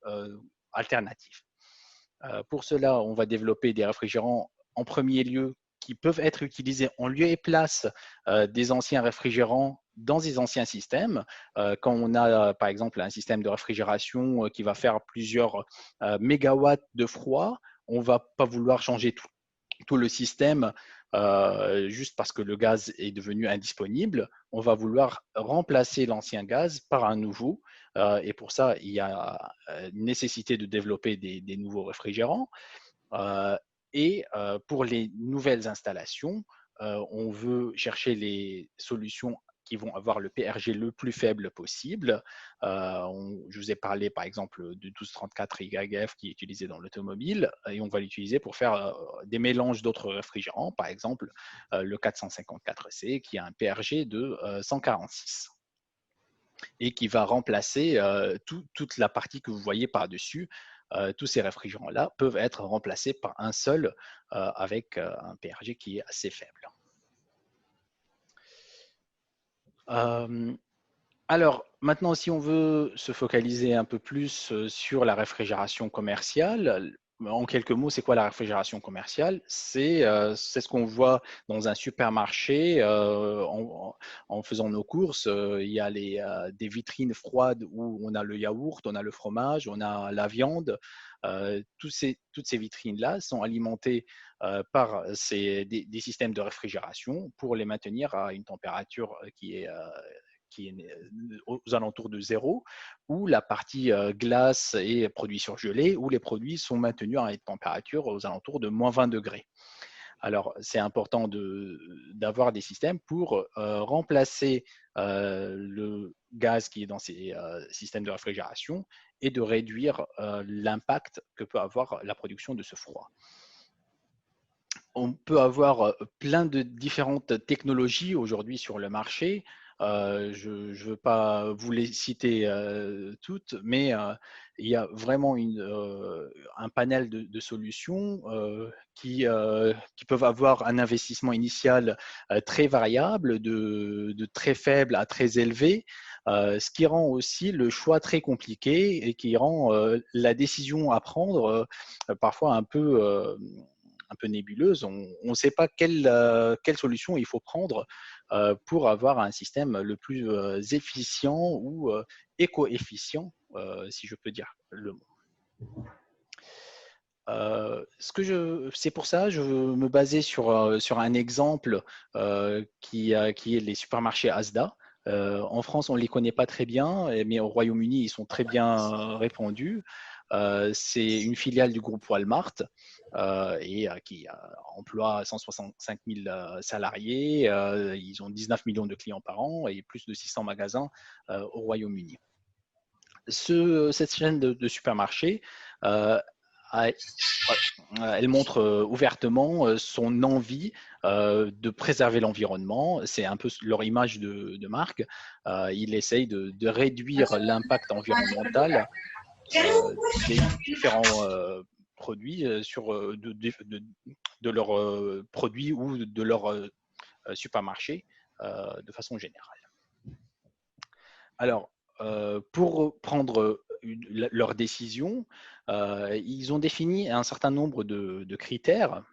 S4: alternatifs. Pour cela, on va développer des réfrigérants en premier lieu qui peuvent être utilisés en lieu et place des anciens réfrigérants dans des anciens systèmes. Quand on a, par exemple, un système de réfrigération qui va faire plusieurs mégawatts de froid, on ne va pas vouloir changer tout le système juste parce que le gaz est devenu indisponible. On va vouloir remplacer l'ancien gaz par un nouveau. Et pour ça, il y a une nécessité de développer des nouveaux réfrigérants. Pour les nouvelles installations, on veut chercher les solutions qui vont avoir le PRG le plus faible possible. Je vous ai parlé par exemple de 1234 IGF qui est utilisé dans l'automobile et on va l'utiliser pour faire des mélanges d'autres réfrigérants, par exemple le 454C qui a un PRG de 146 et qui va remplacer toute la partie que vous voyez par-dessus. Tous ces réfrigérants-là peuvent être remplacés par un seul avec un PRG qui est assez faible. Alors, maintenant, si on veut se focaliser un peu plus sur la réfrigération commerciale, en quelques mots, c'est quoi la réfrigération commerciale? C'est ce qu'on voit dans un supermarché en faisant nos courses. Il y a des vitrines froides où on a le yaourt, on a le fromage, on a la viande. Toutes ces vitrines-là sont alimentées par des systèmes de réfrigération pour les maintenir à une température qui est aux alentours de 0, où la partie glace et produits surgelés, où les produits sont maintenus à une température aux alentours de moins 20 degrés. Alors, c'est important d'avoir des systèmes pour remplacer le gaz qui est dans ces systèmes de réfrigération et de réduire l'impact que peut avoir la production de ce froid. On peut avoir plein de différentes technologies aujourd'hui sur le marché. Je ne veux pas vous les citer toutes, mais il y a vraiment un panel de solutions qui peuvent avoir un investissement initial très variable, de très faible à très élevé, ce qui rend aussi le choix très compliqué et qui rend la décision à prendre parfois un peu nébuleuse. On ne sait pas quelle solution il faut prendre pour avoir un système le plus efficient ou éco-efficient, si je peux dire le mot. C'est pour ça que je veux me baser sur un exemple qui est les supermarchés Asda. En France, on ne les connaît pas très bien, mais au Royaume-Uni, ils sont très bien répandus. C'est une filiale du groupe Walmart et qui emploie 165 000 salariés. Ils ont 19 millions de clients par an et plus de 600 magasins au Royaume-Uni. Cette chaîne de supermarchés, elle montre ouvertement son envie de préserver l'environnement. C'est un peu leur image de marque. Ils essayent de réduire l'impact environnemental des différents produits de leurs produits ou de leur supermarché de façon générale. Alors, pour prendre leur décision, ils ont défini un certain nombre de critères.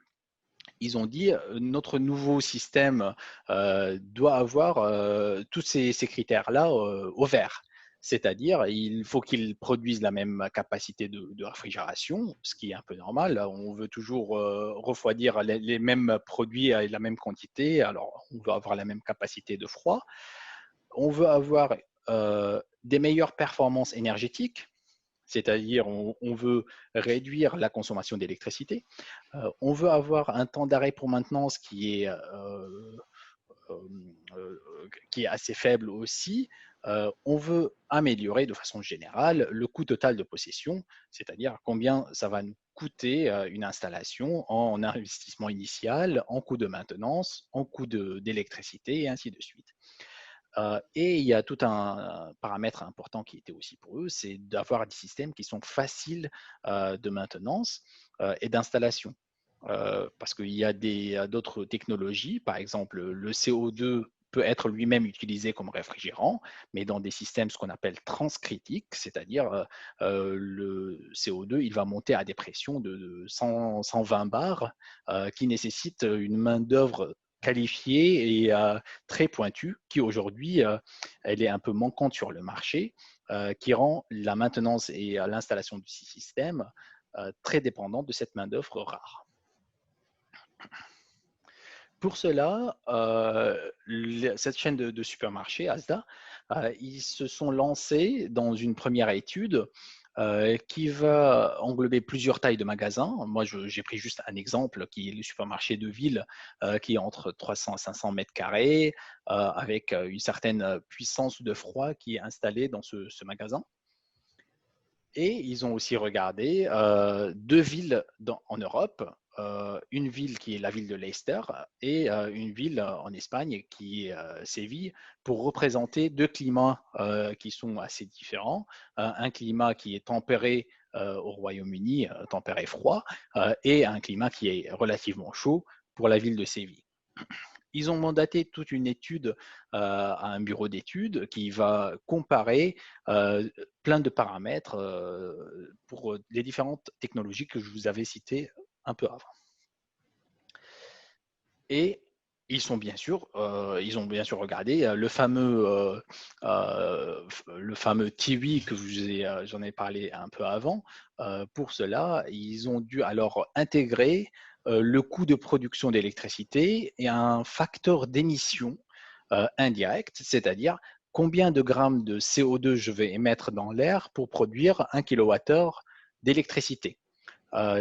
S4: Ils ont dit notre nouveau système doit avoir tous ces critères-là au vert. C'est-à-dire, il faut qu'ils produisent la même capacité de réfrigération, ce qui est un peu normal. On veut toujours refroidir les mêmes produits et la même quantité, alors on veut avoir la même capacité de froid. On veut avoir des meilleures performances énergétiques, c'est-à-dire on veut réduire la consommation d'électricité. On veut avoir un temps d'arrêt pour maintenance qui est assez faible aussi. On veut améliorer de façon générale le coût total de possession, c'est-à-dire combien ça va nous coûter une installation en investissement initial, en coût de maintenance, en coût d'électricité et ainsi de suite. Et il y a tout un paramètre important qui était aussi pour eux, c'est d'avoir des systèmes qui sont faciles de maintenance et d'installation. Parce qu'il y a d'autres technologies, par exemple le CO2 peut être lui-même utilisé comme réfrigérant, mais dans des systèmes ce qu'on appelle transcritiques, c'est-à-dire le CO2, il va monter à des pressions de 120 bars qui nécessitent une main-d'œuvre qualifiée et très pointue, qui aujourd'hui, elle est un peu manquante sur le marché, qui rend la maintenance et l'installation du système très dépendante de cette main-d'œuvre rare. Pour cela, cette chaîne de supermarchés, Asda, ils se sont lancés dans une première étude qui va englober plusieurs tailles de magasins. Moi, j'ai pris juste un exemple qui est le supermarché de ville qui est entre 300 et 500 mètres carrés avec une certaine puissance de froid qui est installée dans ce magasin. Et ils ont aussi regardé deux villes en Europe, une ville qui est la ville de Leicester et une ville en Espagne qui est Séville, pour représenter deux climats qui sont assez différents. Un climat qui est tempéré au Royaume-Uni, tempéré froid, et un climat qui est relativement chaud pour la ville de Séville. Ils ont mandaté toute une étude à un bureau d'études qui va comparer plein de paramètres pour les différentes technologies que je vous avais citées un peu avant. Et ils ont bien sûr regardé le fameux TIWI que j'en ai parlé un peu avant. Pour cela, ils ont dû alors intégrer le coût de production d'électricité et un facteur d'émission indirect, c'est-à-dire combien de grammes de CO2 je vais émettre dans l'air pour produire 1 kWh d'électricité.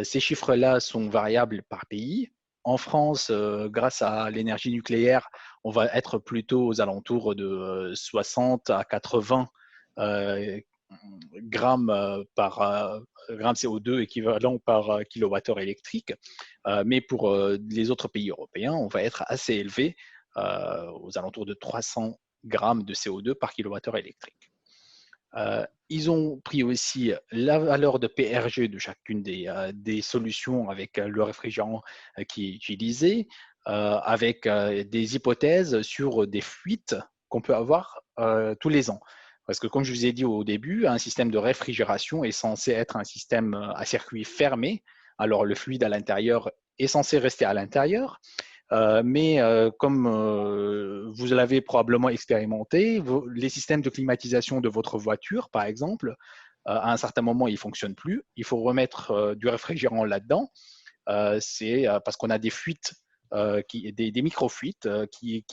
S4: Ces chiffres-là sont variables par pays. En France, grâce à l'énergie nucléaire, on va être plutôt aux alentours de 60 à 80 grammes par gramme CO2 équivalent par kilowattheure électrique. Mais pour les autres pays européens, on va être assez élevé aux alentours de 300 grammes de CO2 par kilowattheure électrique. Ils ont pris aussi la valeur de PRG de chacune des solutions avec le réfrigérant qui est utilisé, avec des hypothèses sur des fuites qu'on peut avoir tous les ans. Parce que comme je vous ai dit au début, un système de réfrigération est censé être un système à circuit fermé. Alors le fluide à l'intérieur est censé rester à l'intérieur. Mais comme vous l'avez probablement expérimenté, les systèmes de climatisation de votre voiture, par exemple, à un certain moment, ils ne fonctionnent plus. Il faut remettre du réfrigérant là-dedans. C'est parce qu'on a des fuites, des micro-fuites qui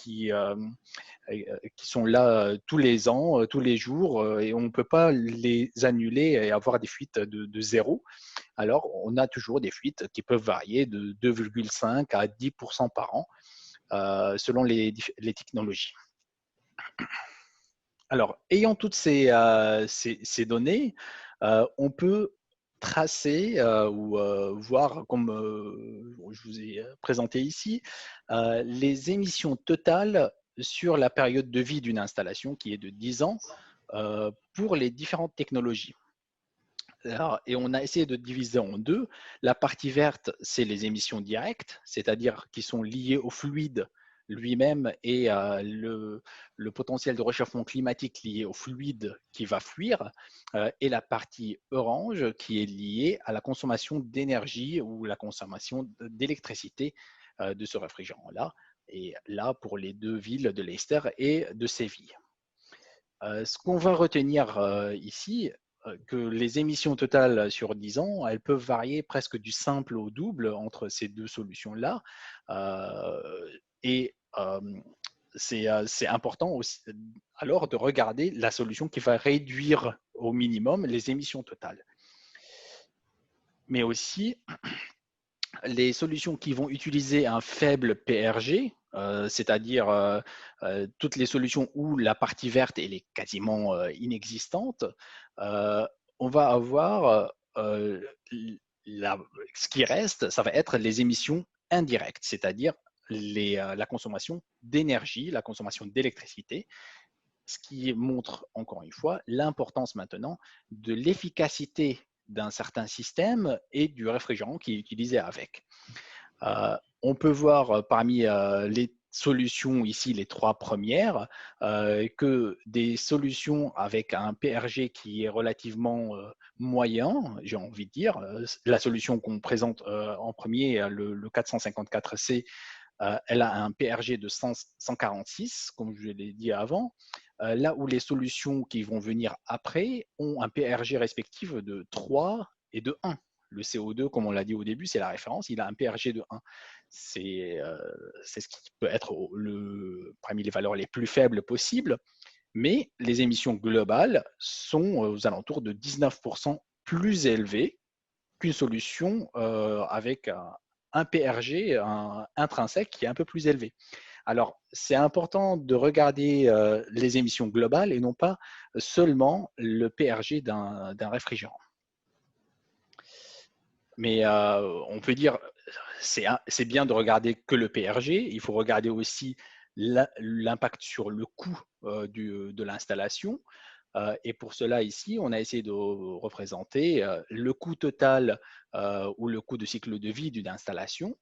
S4: sont là tous les ans, tous les jours, et on ne peut pas les annuler et avoir des fuites de zéro. Alors, on a toujours des fuites qui peuvent varier de 2,5 à 10% par an, selon les technologies. Alors, ayant toutes ces données, on peut tracer ou voir, comme je vous ai présenté ici, les émissions totales sur la période de vie d'une installation qui est de 10 ans pour les différentes technologies. Et on a essayé de diviser en deux. La partie verte, c'est les émissions directes, c'est-à-dire qui sont liées au fluide lui-même et le potentiel de réchauffement climatique lié au fluide qui va fuir, et la partie orange qui est liée à la consommation d'énergie ou la consommation d'électricité de ce réfrigérant-là, et là pour les deux villes de Leicester et de Séville. Ce qu'on va retenir ici, que les émissions totales sur 10 ans, elles peuvent varier presque du simple au double entre ces deux solutions-là. Et c'est important aussi alors de regarder la solution qui va réduire au minimum les émissions totales. Mais aussi, les solutions qui vont utiliser un faible PRG, c'est-à-dire toutes les solutions où la partie verte elle est quasiment inexistante, on va avoir ce qui reste, ça va être les émissions indirectes, c'est-à-dire la consommation d'énergie, la consommation d'électricité, ce qui montre encore une fois l'importance maintenant de l'efficacité d'un certain système et du réfrigérant qui est utilisé avec. On peut voir parmi les solutions ici, les trois premières, que des solutions avec un PRG qui est relativement moyen, j'ai envie de dire. La solution qu'on présente en premier, le 454C, elle a un PRG de 146, comme je l'ai dit avant, là où les solutions qui vont venir après ont un PRG respectif de 3 et de 1. Le CO2, comme on l'a dit au début, c'est la référence, il a un PRG de 1. C'est ce qui peut être parmi les valeurs les plus faibles possibles, mais les émissions globales sont aux alentours de 19% plus élevées qu'une solution avec un PRG intrinsèque qui est un peu plus élevé. Alors, c'est important de regarder les émissions globales et non pas seulement le PRG d'un réfrigérant. Mais on peut dire, c'est bien de regarder que le PRG, il faut regarder aussi l'impact sur le coût de l'installation. Et pour cela, ici, on a essayé de représenter le coût total ou le coût de cycle de vie d'une installation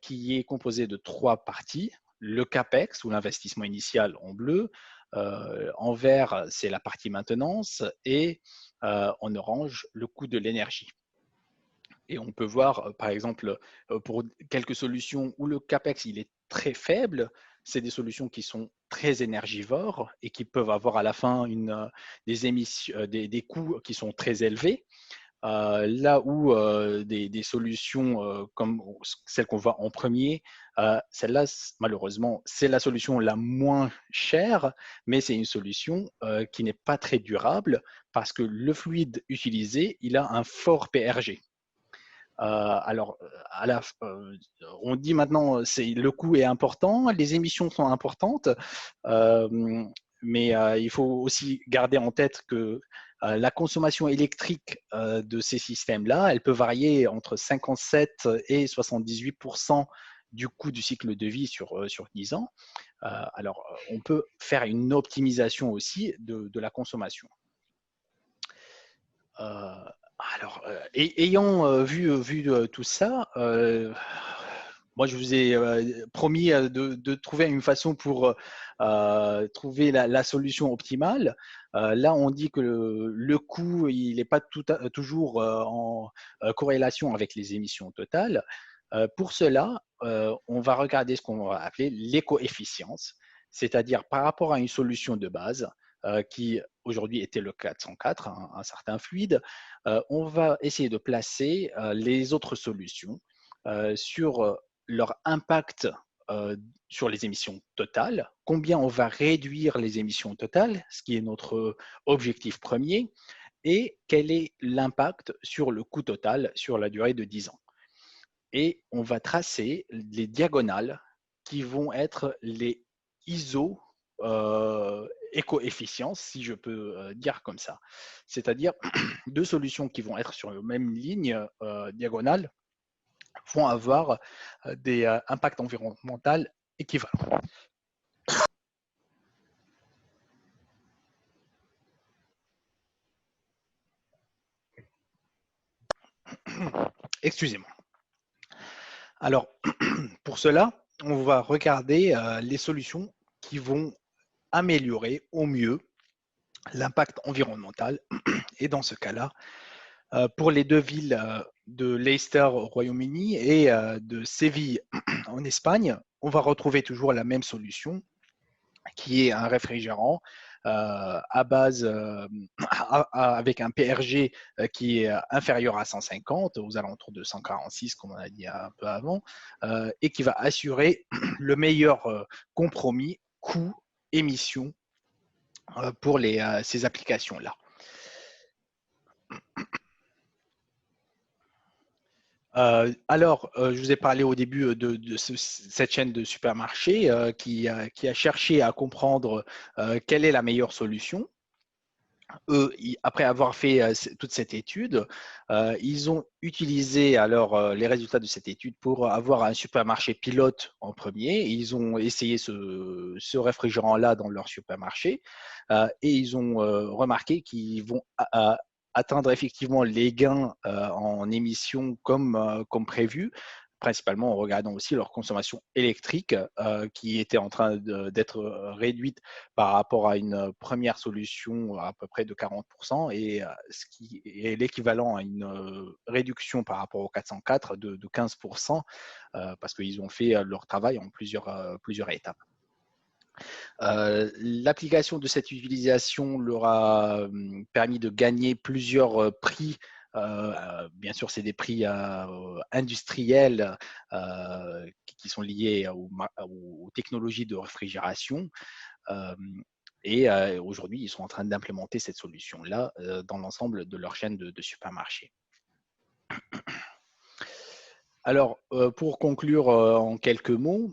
S4: qui est composé de trois parties. Le CAPEX ou l'investissement initial en bleu, en vert, c'est la partie maintenance et en orange, le coût de l'énergie. Et on peut voir, par exemple, pour quelques solutions où le CAPEX il est très faible, c'est des solutions qui sont très énergivores et qui peuvent avoir à la fin des coûts qui sont très élevés. Là où des solutions comme celle qu'on voit en premier, celle-là, malheureusement, c'est la solution la moins chère, mais c'est une solution qui n'est pas très durable parce que le fluide utilisé, il a un fort PRG. Alors, on dit maintenant le coût est important, les émissions sont importantes, mais il faut aussi garder en tête que la consommation électrique de ces systèmes-là, elle peut varier entre 57 et 78% du coût du cycle de vie sur 10 ans. Alors, on peut faire une optimisation aussi de la consommation. Alors, ayant vu tout ça, moi je vous ai promis de trouver une façon pour trouver la solution optimale. Là, on dit que le coût, il n'est pas toujours en corrélation avec les émissions totales. Pour cela, on va regarder ce qu'on va appeler l'éco-efficience, c'est-à-dire par rapport à une solution de base qui aujourd'hui était le 404, un certain fluide, on va essayer de placer les autres solutions sur leur impact sur les émissions totales, combien on va réduire les émissions totales, ce qui est notre objectif premier, et quel est l'impact sur le coût total sur la durée de 10 ans. Et on va tracer les diagonales qui vont être les ISO éco-efficience, si je peux dire comme ça. C'est-à-dire deux solutions qui vont être sur la même ligne diagonale vont avoir des impacts environnementaux équivalents. Excusez-moi. Alors, pour cela, on va regarder les solutions qui vont améliorer au mieux l'impact environnemental. Et dans ce cas-là, pour les deux villes de Leicester au Royaume-Uni et de Séville en Espagne, on va retrouver toujours la même solution qui est un réfrigérant à base avec un PRG qui est inférieur à 150, aux alentours de 146, comme on a dit un peu avant, et qui va assurer le meilleur compromis coût-émission pour ces applications-là. Je vous ai parlé au début de cette chaîne de supermarchés qui a cherché à comprendre quelle est la meilleure solution. Eux, après avoir fait toute cette étude, ils ont utilisé alors les résultats de cette étude pour avoir un supermarché pilote en premier. Ils ont essayé ce réfrigérant-là dans leur supermarché et ils ont remarqué qu'ils vont atteindre effectivement les gains en émissions comme prévu, principalement en regardant aussi leur consommation électrique qui était en train d'être réduite par rapport à une première solution à peu près de 40% et ce qui est l'équivalent à une réduction par rapport au 404 de 15% parce qu'ils ont fait leur travail en plusieurs étapes. L'application de cette utilisation leur a permis de gagner plusieurs prix. Bien sûr, c'est des prix industriels qui sont liés aux technologies de réfrigération. Et aujourd'hui, ils sont en train d'implémenter cette solution-là dans l'ensemble de leur chaîne de supermarchés. Alors, pour conclure en quelques mots,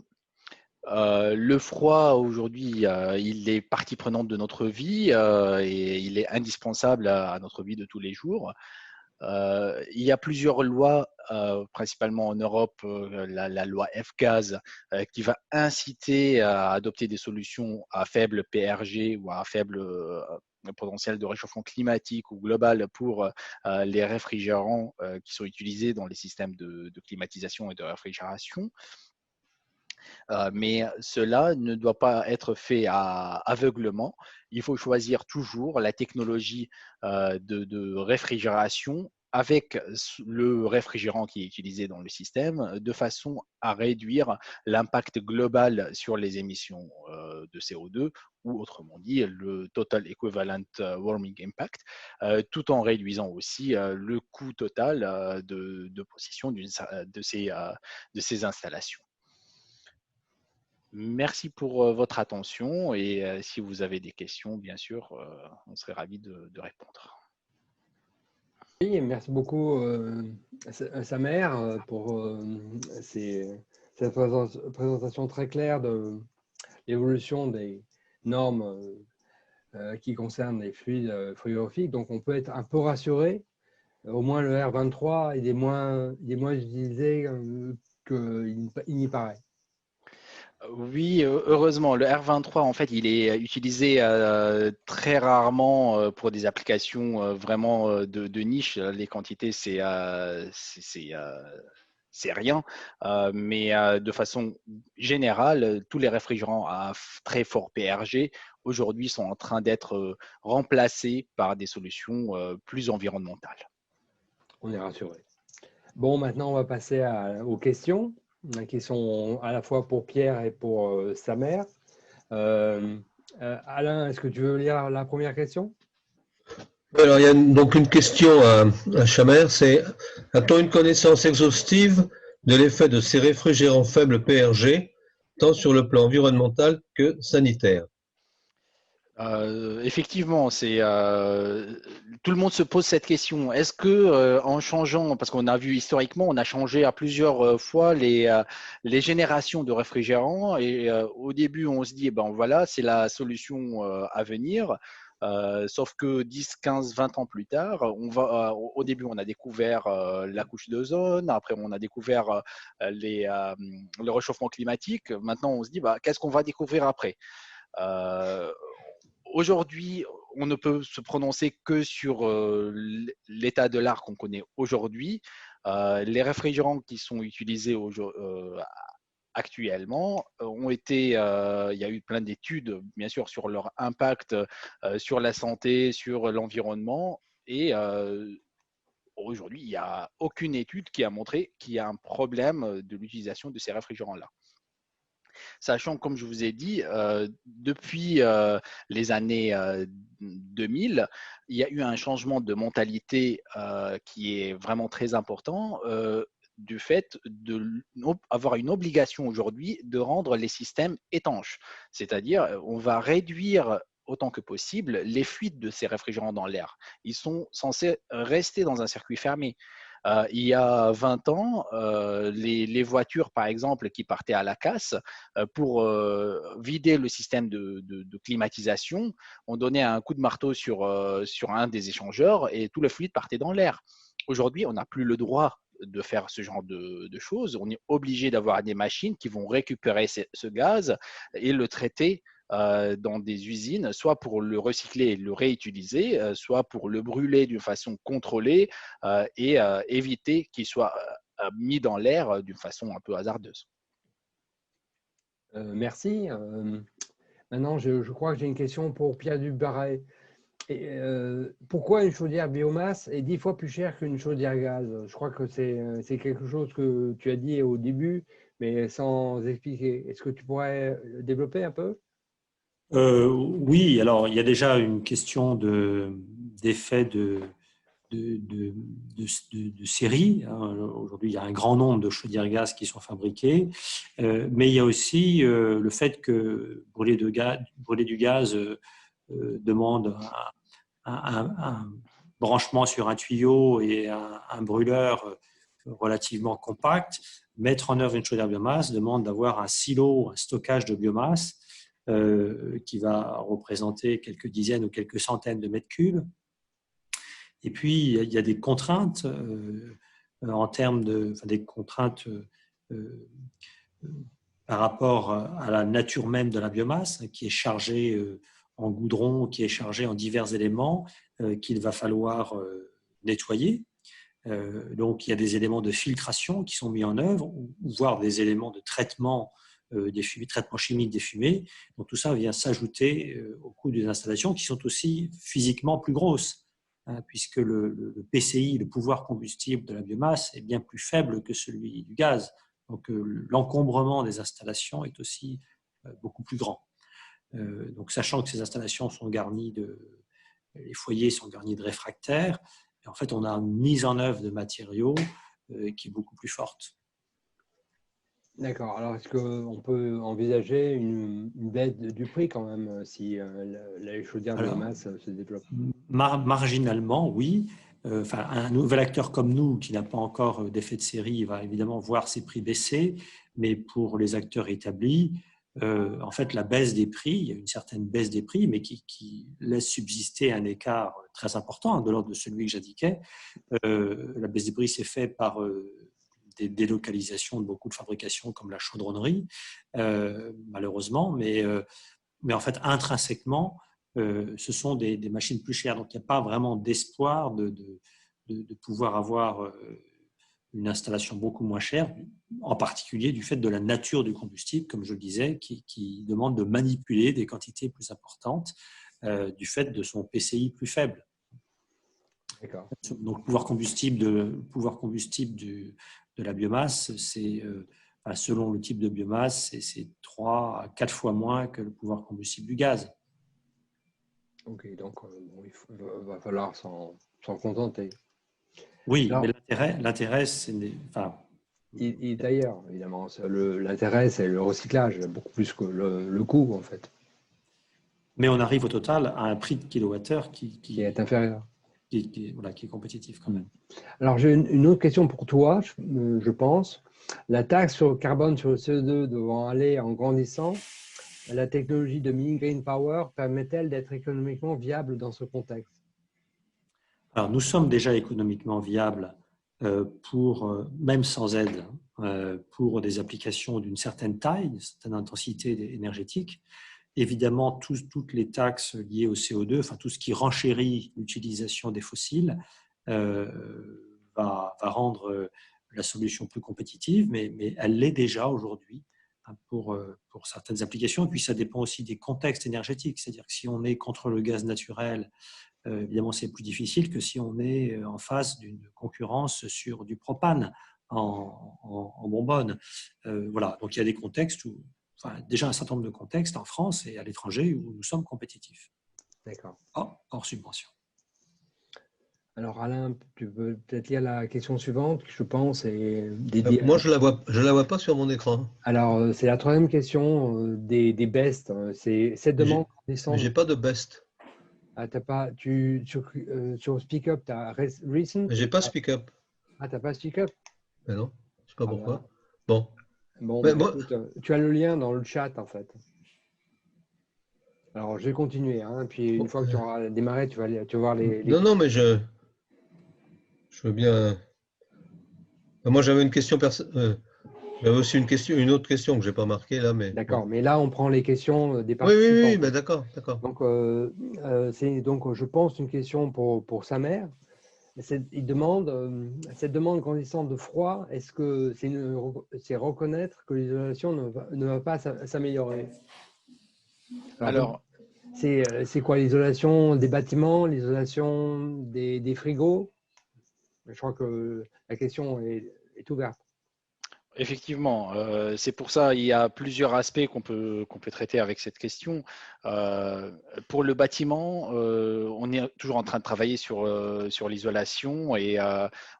S4: le froid aujourd'hui, il est partie prenante de notre vie et il est indispensable à notre vie de tous les jours. Il y a plusieurs lois, principalement en Europe, la loi F-Gaz, qui va inciter à adopter des solutions à faible PRG ou à faible potentiel de réchauffement climatique ou global pour les réfrigérants qui sont utilisés dans les systèmes de climatisation et de réfrigération. Mais cela ne doit pas être fait aveuglement. Il faut choisir toujours la technologie de réfrigération avec le réfrigérant qui est utilisé dans le système de façon à réduire l'impact global sur les émissions de CO2 ou autrement dit le Total Equivalent Warming Impact, tout en réduisant aussi le coût total de possession de ces installations. Merci pour votre attention et si vous avez des questions, bien sûr, on serait ravis de répondre.
S1: Oui, merci beaucoup Samer pour cette présentation très claire de l'évolution des normes qui concernent les fluides frigorifiques. Donc on peut être un peu rassuré. Au moins le R23 il est moins utilisé qu'il n'y paraît.
S4: Oui, heureusement, le R23, en fait, il est utilisé très rarement pour des applications vraiment de niche. Les quantités, c'est rien. Mais de façon générale, tous les réfrigérants à très fort PRG, aujourd'hui, sont en train d'être remplacés par des solutions plus environnementales.
S1: On est rassuré. Bon, maintenant, on va passer aux questions qui sont à la fois pour Pierre et pour Samer. Alain, est-ce que tu veux lire la première question?
S5: Alors, il y a donc une question à Samer, c'est a-t-on une connaissance exhaustive de l'effet de ces réfrigérants faibles PRG, tant sur le plan environnemental que sanitaire?
S4: Effectivement, tout le monde se pose cette question. Est-ce que en changeant, parce qu'on a vu historiquement, on a changé à plusieurs fois les générations de réfrigérants et au début on se dit ben voilà c'est la solution à venir. Sauf que 10, 15, 20 ans plus tard, au début on a découvert la couche d'ozone, après on a découvert le réchauffement climatique. Maintenant on se dit bah, qu'est-ce qu'on va découvrir après? Aujourd'hui, on ne peut se prononcer que sur l'état de l'art qu'on connaît aujourd'hui. Les réfrigérants qui sont utilisés actuellement ont été, il y a eu plein d'études, bien sûr, sur leur impact sur la santé, sur l'environnement. Et aujourd'hui, il n'y a aucune étude qui a montré qu'il y a un problème de l'utilisation de ces réfrigérants-là. Sachant, comme je vous ai dit, depuis les années 2000, il y a eu un changement de mentalité qui est vraiment très important du fait d'avoir une obligation aujourd'hui de rendre les systèmes étanches. C'est-à-dire, on va réduire autant que possible les fuites de ces réfrigérants dans l'air. Ils sont censés rester dans un circuit fermé. Il y a 20 ans, les voitures, par exemple, qui partaient à la casse, pour vider le système de climatisation, on donnait un coup de marteau sur un des échangeurs et tout le fluide partait dans l'air. Aujourd'hui, on n'a plus le droit de faire ce genre de choses. On est obligé d'avoir des machines qui vont récupérer ce gaz et le traiter dans des usines, soit pour le recycler et le réutiliser, soit pour le brûler d'une façon contrôlée et éviter qu'il soit mis dans l'air d'une façon un peu hasardeuse.
S1: Merci. Maintenant, je crois que j'ai une question pour Pierre Dubarret. Pourquoi une chaudière biomasse est 10 fois plus chère qu'une chaudière gaz? Je crois que c'est quelque chose que tu as dit au début, mais sans expliquer. Est-ce que tu pourrais développer un peu?
S3: Oui, alors il y a déjà une question d'effet de série. Aujourd'hui, il y a un grand nombre de chaudières gaz qui sont fabriquées, mais il y a aussi le fait que brûler du gaz demande un branchement sur un tuyau et un brûleur relativement compact. Mettre en œuvre une chaudière biomasse demande d'avoir un silo, un stockage de biomasse qui va représenter quelques dizaines ou quelques centaines de mètres cubes. Et puis, il y a des contraintes en termes des contraintes par rapport à la nature même de la biomasse, qui est chargée en goudron, qui est chargée en divers éléments qu'il va falloir nettoyer. Donc, il y a des éléments de filtration qui sont mis en œuvre, voire des éléments de traitement des fumées, traitement chimique des fumées. Donc, tout ça vient s'ajouter au coût des installations qui sont aussi physiquement plus grosses, hein, puisque le PCI, le pouvoir combustible de la biomasse, est bien plus faible que celui du gaz. Donc, l'encombrement des installations est aussi beaucoup plus grand. Donc, sachant que ces installations sont garnies les foyers sont garnis de réfractaires, et en fait, on a une mise en œuvre de matériaux qui est beaucoup plus forte.
S1: D'accord. Alors, est-ce qu'on peut envisager une baisse du prix quand même si la chaudière biomasse se développe?
S3: Marginalement, oui. Un nouvel acteur comme nous, qui n'a pas encore d'effet de série, va évidemment voir ses prix baisser, mais pour les acteurs établis, en fait, la baisse des prix, il y a une certaine baisse des prix, mais qui laisse subsister un écart très important, de l'ordre de celui que j'indiquais. La baisse des prix s'est faite par des délocalisations de beaucoup de fabrications comme la chaudronnerie, malheureusement, mais en fait, intrinsèquement, ce sont des machines plus chères. Donc, il n'y a pas vraiment d'espoir de pouvoir avoir une installation beaucoup moins chère, en particulier du fait de la nature du combustible, comme je le disais, qui demande de manipuler des quantités plus importantes du fait de son PCI plus faible.
S1: D'accord.
S3: Donc, le pouvoir combustible de la biomasse, c'est, selon le type de biomasse, c'est 3 à 4 fois moins que le pouvoir combustible du gaz.
S1: Ok, donc il va falloir s'en contenter.
S3: Oui,
S1: alors,
S3: mais l'intérêt, c'est...
S1: d'ailleurs, évidemment, l'intérêt, c'est le recyclage, beaucoup plus que le coût, en fait.
S3: Mais on arrive au total à un prix de kilowattheure qui
S1: est inférieur.
S3: Qui est compétitif quand même.
S1: Alors, j'ai une autre question pour toi, je pense. La taxe sur le carbone sur le CO2 devant aller en grandissant, la technologie de mini green power permet-elle d'être économiquement viable dans ce contexte?
S3: Alors, nous sommes déjà économiquement viables même sans aide, pour des applications d'une certaine taille, d'une certaine intensité énergétique. Évidemment, toutes les taxes liées au CO2, tout ce qui renchérit l'utilisation des fossiles, va rendre la solution plus compétitive, mais elle l'est déjà aujourd'hui pour certaines applications. Et puis, ça dépend aussi des contextes énergétiques. C'est-à-dire que si on est contre le gaz naturel, évidemment, c'est plus difficile que si on est en face d'une concurrence sur du propane en bonbonne. Voilà. Donc, il y a des contextes où, enfin, déjà un certain nombre de contextes en France et à l'étranger où nous sommes compétitifs.
S1: D'accord.
S3: Hors subvention.
S1: Alors Alain, tu peux peut-être lire la question suivante, qui, je pense, est
S5: Moi, je la vois pas sur mon écran.
S1: Alors, c'est la troisième question des bests. C'est cette demande
S5: Mais
S1: descend.
S5: j'ai pas de best.
S1: Ah, t'as pas, sur Speak Up, tu as recent.
S5: J'ai pas speak up.
S1: Ah, t'as pas Speak Up?
S5: Mais non, je sais pas
S1: Ah,
S5: pourquoi.
S1: bah.
S5: Bon.
S1: Bon,
S5: Mais
S1: bah,
S5: moi,
S1: écoute, tu as le lien dans le chat, en fait. Alors, je vais continuer. Hein, puis, une fois que tu auras démarré, tu vas voir les...
S5: non, mais je veux bien. Moi, j'avais une question j'avais aussi une autre question que j'ai pas marquée là, mais
S1: D'accord,
S5: bon.
S1: mais là, on prend les questions des
S5: Oui,
S1: participants.
S5: ben d'accord.
S1: C'est donc, je pense, une question pour sa mère. Il demande, cette demande grandissante de froid, est-ce que c'est reconnaître que l'isolation ne va pas s'améliorer?
S4: Alors,
S1: C'est quoi l'isolation des bâtiments, l'isolation des frigos? Je crois que la question est ouverte.
S4: effectivement, c'est pour ça il y a plusieurs aspects qu'on peut traiter avec cette question. Pour le bâtiment, on est toujours en train de travailler sur l'isolation et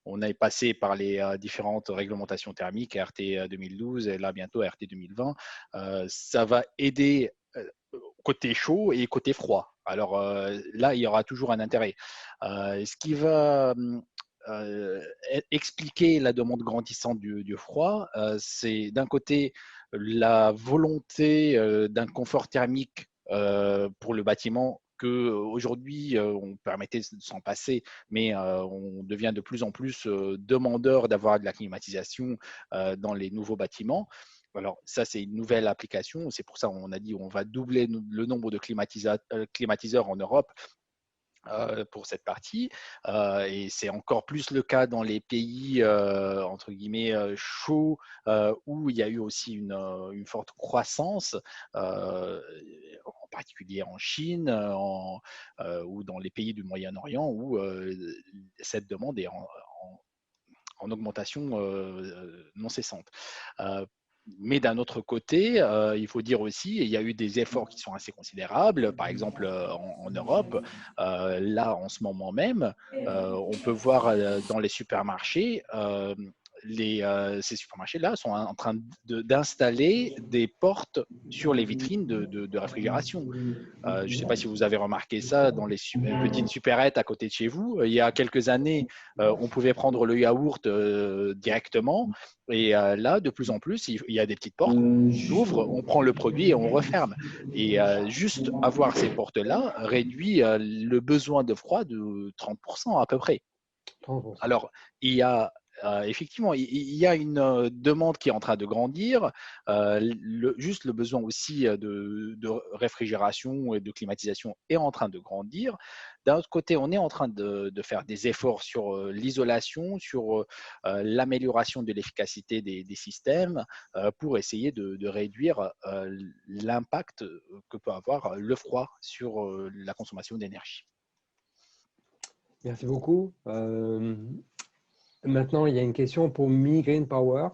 S4: on est passé par les différentes réglementations thermiques, RT 2012 et là bientôt RT 2020. Ça va aider côté chaud et côté froid. Alors là, il y aura toujours un intérêt. Ce qui va expliquer la demande grandissante du froid, c'est d'un côté la volonté d'un confort thermique pour le bâtiment que aujourd'hui on permettait de s'en passer, mais on devient de plus en plus demandeur d'avoir de la climatisation dans les nouveaux bâtiments. Alors ça, c'est une nouvelle application. C'est pour ça qu'on a dit on va doubler le nombre de climatiseurs en Europe pour cette partie. Et c'est encore plus le cas dans les pays, entre guillemets, chauds, où il y a eu aussi une forte croissance, en particulier en Chine ou dans les pays du Moyen-Orient, où cette demande est en augmentation non cessante. Mais d'un autre côté, il faut dire aussi, il y a eu des efforts qui sont assez considérables. Par exemple, en Europe, là, en ce moment même, on peut voir dans les supermarchés, ces supermarchés-là sont en train d'installer des portes sur les vitrines de réfrigération. Je ne sais pas si vous avez remarqué ça dans les petites supérettes à côté de chez vous. Il y a quelques années, on pouvait prendre le yaourt directement. Et là, de plus en plus, il y a des petites portes. On ouvre, on prend le produit et on referme. Et juste avoir ces portes-là réduit le besoin de froid de 30% à peu près.
S1: 30%.
S4: Alors, il y a effectivement, il y a une demande qui est en train de grandir, juste le besoin aussi de réfrigération et de climatisation est en train de grandir. D'un autre côté, on est en train de faire des efforts sur l'isolation, sur l'amélioration de l'efficacité des systèmes pour essayer de réduire l'impact que peut avoir le froid sur la consommation d'énergie.
S1: Merci beaucoup. Maintenant, il y a une question pour Mi Green Power.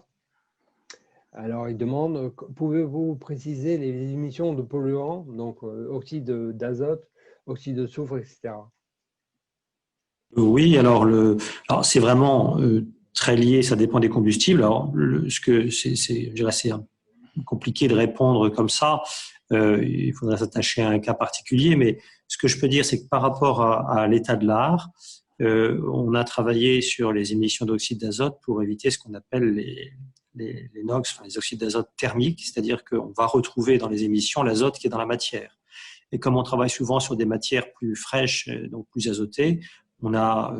S1: Alors, il demande, pouvez-vous préciser les émissions de polluants, donc oxyde d'azote, oxyde de soufre, etc.
S3: Oui, alors c'est vraiment très lié, ça dépend des combustibles. Alors, je dirais, c'est compliqué de répondre comme ça. Il faudrait s'attacher à un cas particulier, mais ce que je peux dire, c'est que par rapport à l'état de l'art, on a travaillé sur les émissions d'oxyde d'azote pour éviter ce qu'on appelle les NOx, enfin les oxydes d'azote thermiques, c'est-à-dire qu'on va retrouver dans les émissions l'azote qui est dans la matière. Et comme on travaille souvent sur des matières plus fraîches, donc plus azotées, on a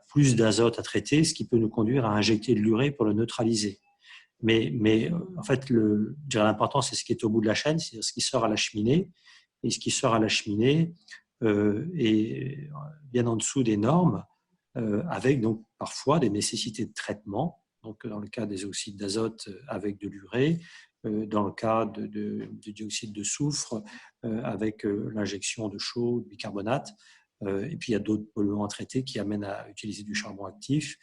S3: plus d'azote à traiter, ce qui peut nous conduire à injecter de l'urée pour le neutraliser. Mais en fait, l'important, c'est ce qui est au bout de la chaîne, c'est-à-dire ce qui sort à la cheminée. Et ce qui sort à la cheminée est bien en dessous des normes. avec donc parfois des nécessités de traitement, donc dans le cas des oxydes d'azote avec de l'urée, dans le cas du dioxyde de soufre avec l'injection de chaux, de bicarbonate. Et puis il y a d'autres polluants à traiter qui amènent à utiliser du charbon actif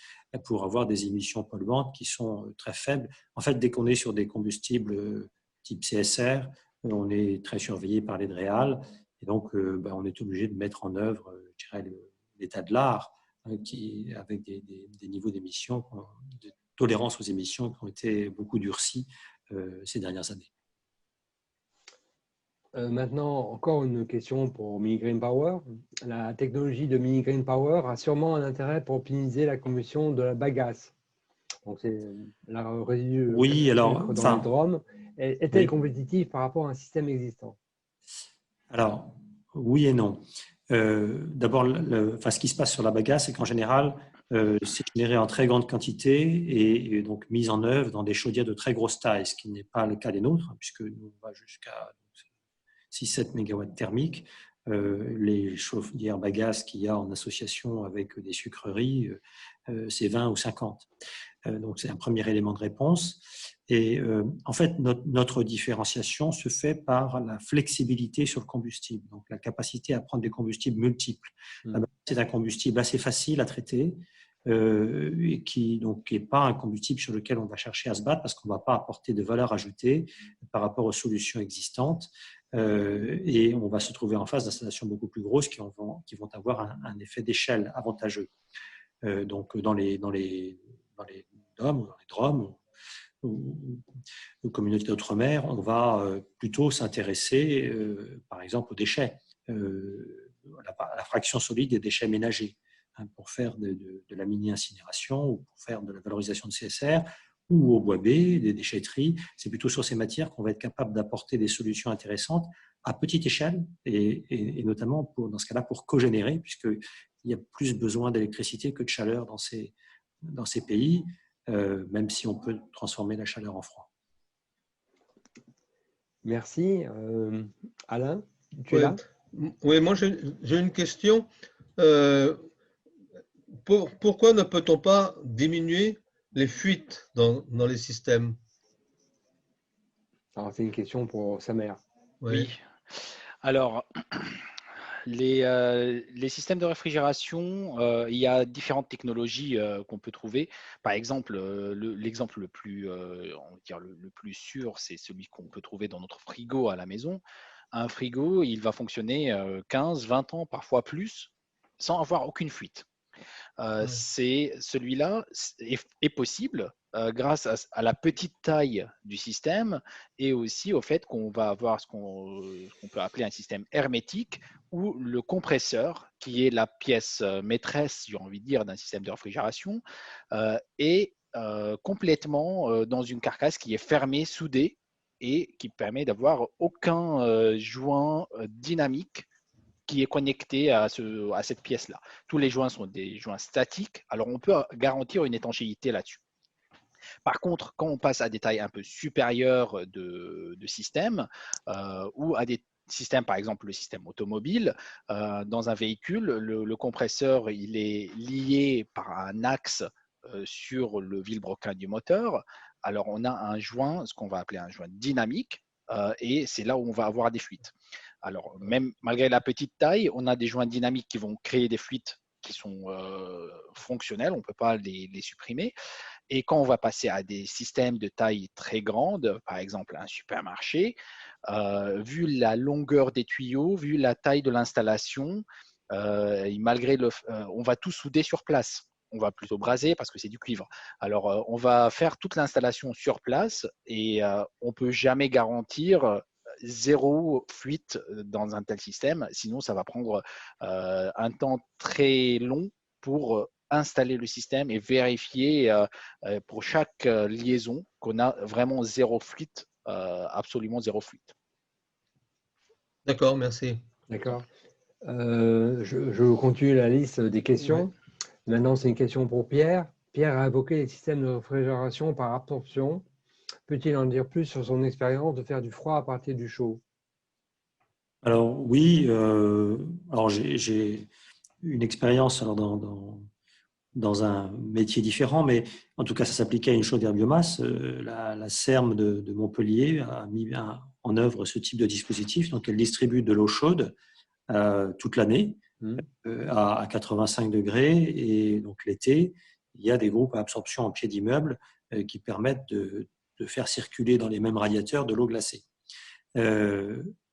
S3: pour avoir des émissions polluantes qui sont très faibles. En fait, dès qu'on est sur des combustibles type CSR, on est très surveillé par les DREAL et donc on est obligé de mettre en œuvre, je dirais, l'état de l'art avec des niveaux d'émissions, de tolérance aux émissions qui ont été beaucoup durcis ces dernières années.
S1: Maintenant, encore une question pour Mini Green Power. La technologie de Mini Green Power a sûrement un intérêt pour optimiser la combustion de la bagasse. Donc, c'est la résidus
S3: oui, alors,
S1: dans les drômes. Est-elle
S3: oui.
S1: compétitive par rapport à un système existant?
S3: Alors, oui et non. D'abord, ce qui se passe sur la bagasse, c'est qu'en général, c'est généré en très grande quantité et donc mis en œuvre dans des chaudières de très grosse taille, ce qui n'est pas le cas des nôtres, puisque nous, on va jusqu'à 6-7 MW thermiques. Les chaudières bagasse qu'il y a en association avec des sucreries, c'est 20 ou 50. Donc, c'est un premier élément de réponse. Et en fait, notre différenciation se fait par la flexibilité sur le combustible, donc la capacité à prendre des combustibles multiples. C'est un combustible assez facile à traiter et qui n'est pas un combustible sur lequel on va chercher à se battre parce qu'on ne va pas apporter de valeur ajoutée par rapport aux solutions existantes. Et on va se trouver en face d'installations beaucoup plus grosses qui vont avoir un effet d'échelle avantageux. Donc, dans les DOM, dans les DROM, aux communautés d'outre-mer, on va plutôt s'intéresser, par exemple, aux déchets, à la fraction solide des déchets ménagers, pour faire de la mini-incinération ou pour faire de la valorisation de CSR, ou au bois B, des déchetteries. C'est plutôt sur ces matières qu'on va être capable d'apporter des solutions intéressantes à petite échelle et notamment, dans ce cas-là, pour cogénérer, puisqu'il y a plus besoin d'électricité que de chaleur dans ces pays, même si on peut transformer la chaleur en froid.
S1: Merci. Alain, tu es là?
S5: Oui, moi j'ai une question. Pourquoi ne peut-on pas diminuer les fuites dans les systèmes?
S1: Alors, c'est une question pour sa mère.
S4: Oui. Alors, les systèmes de réfrigération, il y a différentes technologies qu'on peut trouver. Par exemple, l'exemple le plus, on va dire le plus sûr, c'est celui qu'on peut trouver dans notre frigo à la maison. Un frigo, il va fonctionner 15, 20 ans, parfois plus, sans avoir aucune fuite. C'est celui-là est possible grâce à la petite taille du système et aussi au fait qu'on va avoir ce qu'on peut appeler un système hermétique où le compresseur, qui est la pièce maîtresse, j'ai envie de dire, d'un système de réfrigération, est complètement dans une carcasse qui est fermée, soudée et qui permet d'avoir aucun joint dynamique qui est connecté à cette pièce-là. Tous les joints sont des joints statiques, alors on peut garantir une étanchéité là-dessus. Par contre, quand on passe à des tailles un peu supérieures de systèmes ou à des systèmes, par exemple le système automobile, dans un véhicule, le compresseur il est lié par un axe sur le vilebrequin du moteur. Alors on a un joint, ce qu'on va appeler un joint dynamique, et c'est là où on va avoir des fuites. Alors, même malgré la petite taille, on a des joints dynamiques qui vont créer des fuites qui sont fonctionnelles, on ne peut pas les supprimer. Et quand on va passer à des systèmes de taille très grande, par exemple un supermarché, vu la longueur des tuyaux, vu la taille de l'installation, on va tout souder sur place. On va plutôt braser parce que c'est du cuivre. Alors, on va faire toute l'installation sur place et on ne peut jamais garantir zéro fuite dans un tel système, sinon ça va prendre un temps très long pour installer le système et vérifier pour chaque liaison qu'on a vraiment zéro fuite, absolument zéro fuite.
S5: D'accord, merci.
S1: D'accord. Je continue la liste des questions.
S5: Ouais.
S1: Maintenant, c'est une question pour Pierre. Pierre a évoqué les systèmes de réfrigération par absorption. Peut-il en dire plus sur son expérience de faire du froid à partir du chaud?
S3: Alors oui, alors j'ai une expérience dans dans un métier différent, mais en tout cas, ça s'appliquait à une chaudière biomasse. La CERM de Montpellier a mis en œuvre ce type de dispositif. Donc, elle distribue de l'eau chaude toute l'année à 85 degrés. Et donc, l'été, il y a des groupes à absorption en pied d'immeuble qui permettent de faire circuler dans les mêmes radiateurs de l'eau glacée.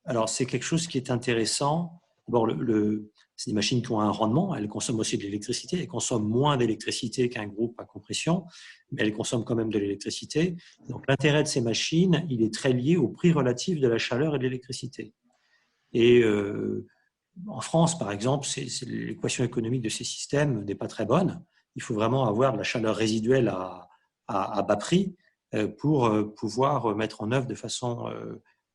S3: Alors, c'est quelque chose qui est intéressant. D'abord, c'est des machines qui ont un rendement. Elles consomment aussi de l'électricité. Elles consomment moins d'électricité qu'un groupe à compression, mais elles consomment quand même de l'électricité. Donc, l'intérêt de ces machines, il est très lié au prix relatif de la chaleur et de l'électricité. Et en France, par exemple, l'équation économique de ces systèmes n'est pas très bonne. Il faut vraiment avoir de la chaleur résiduelle à bas prix pour pouvoir mettre en œuvre de façon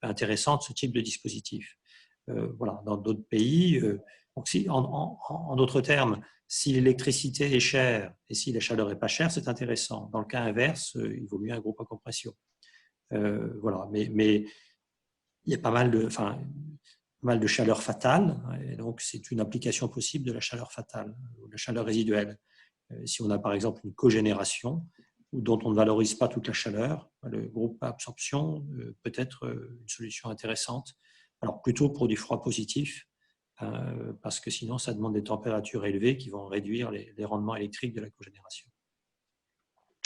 S3: intéressante ce type de dispositif. Voilà. Dans d'autres pays, donc en d'autres termes, si l'électricité est chère et si la chaleur n'est pas chère, c'est intéressant. Dans le cas inverse, il vaut mieux un groupe à compression. Voilà. Mais il y a pas mal de chaleur fatale, et donc c'est une application possible de la chaleur fatale, de la chaleur résiduelle. Si on a par exemple une cogénération dont on ne valorise pas toute la chaleur, le groupe à absorption peut être une solution intéressante. Alors plutôt pour du froid positif, parce que sinon ça demande des températures élevées qui vont réduire les rendements électriques de la cogénération.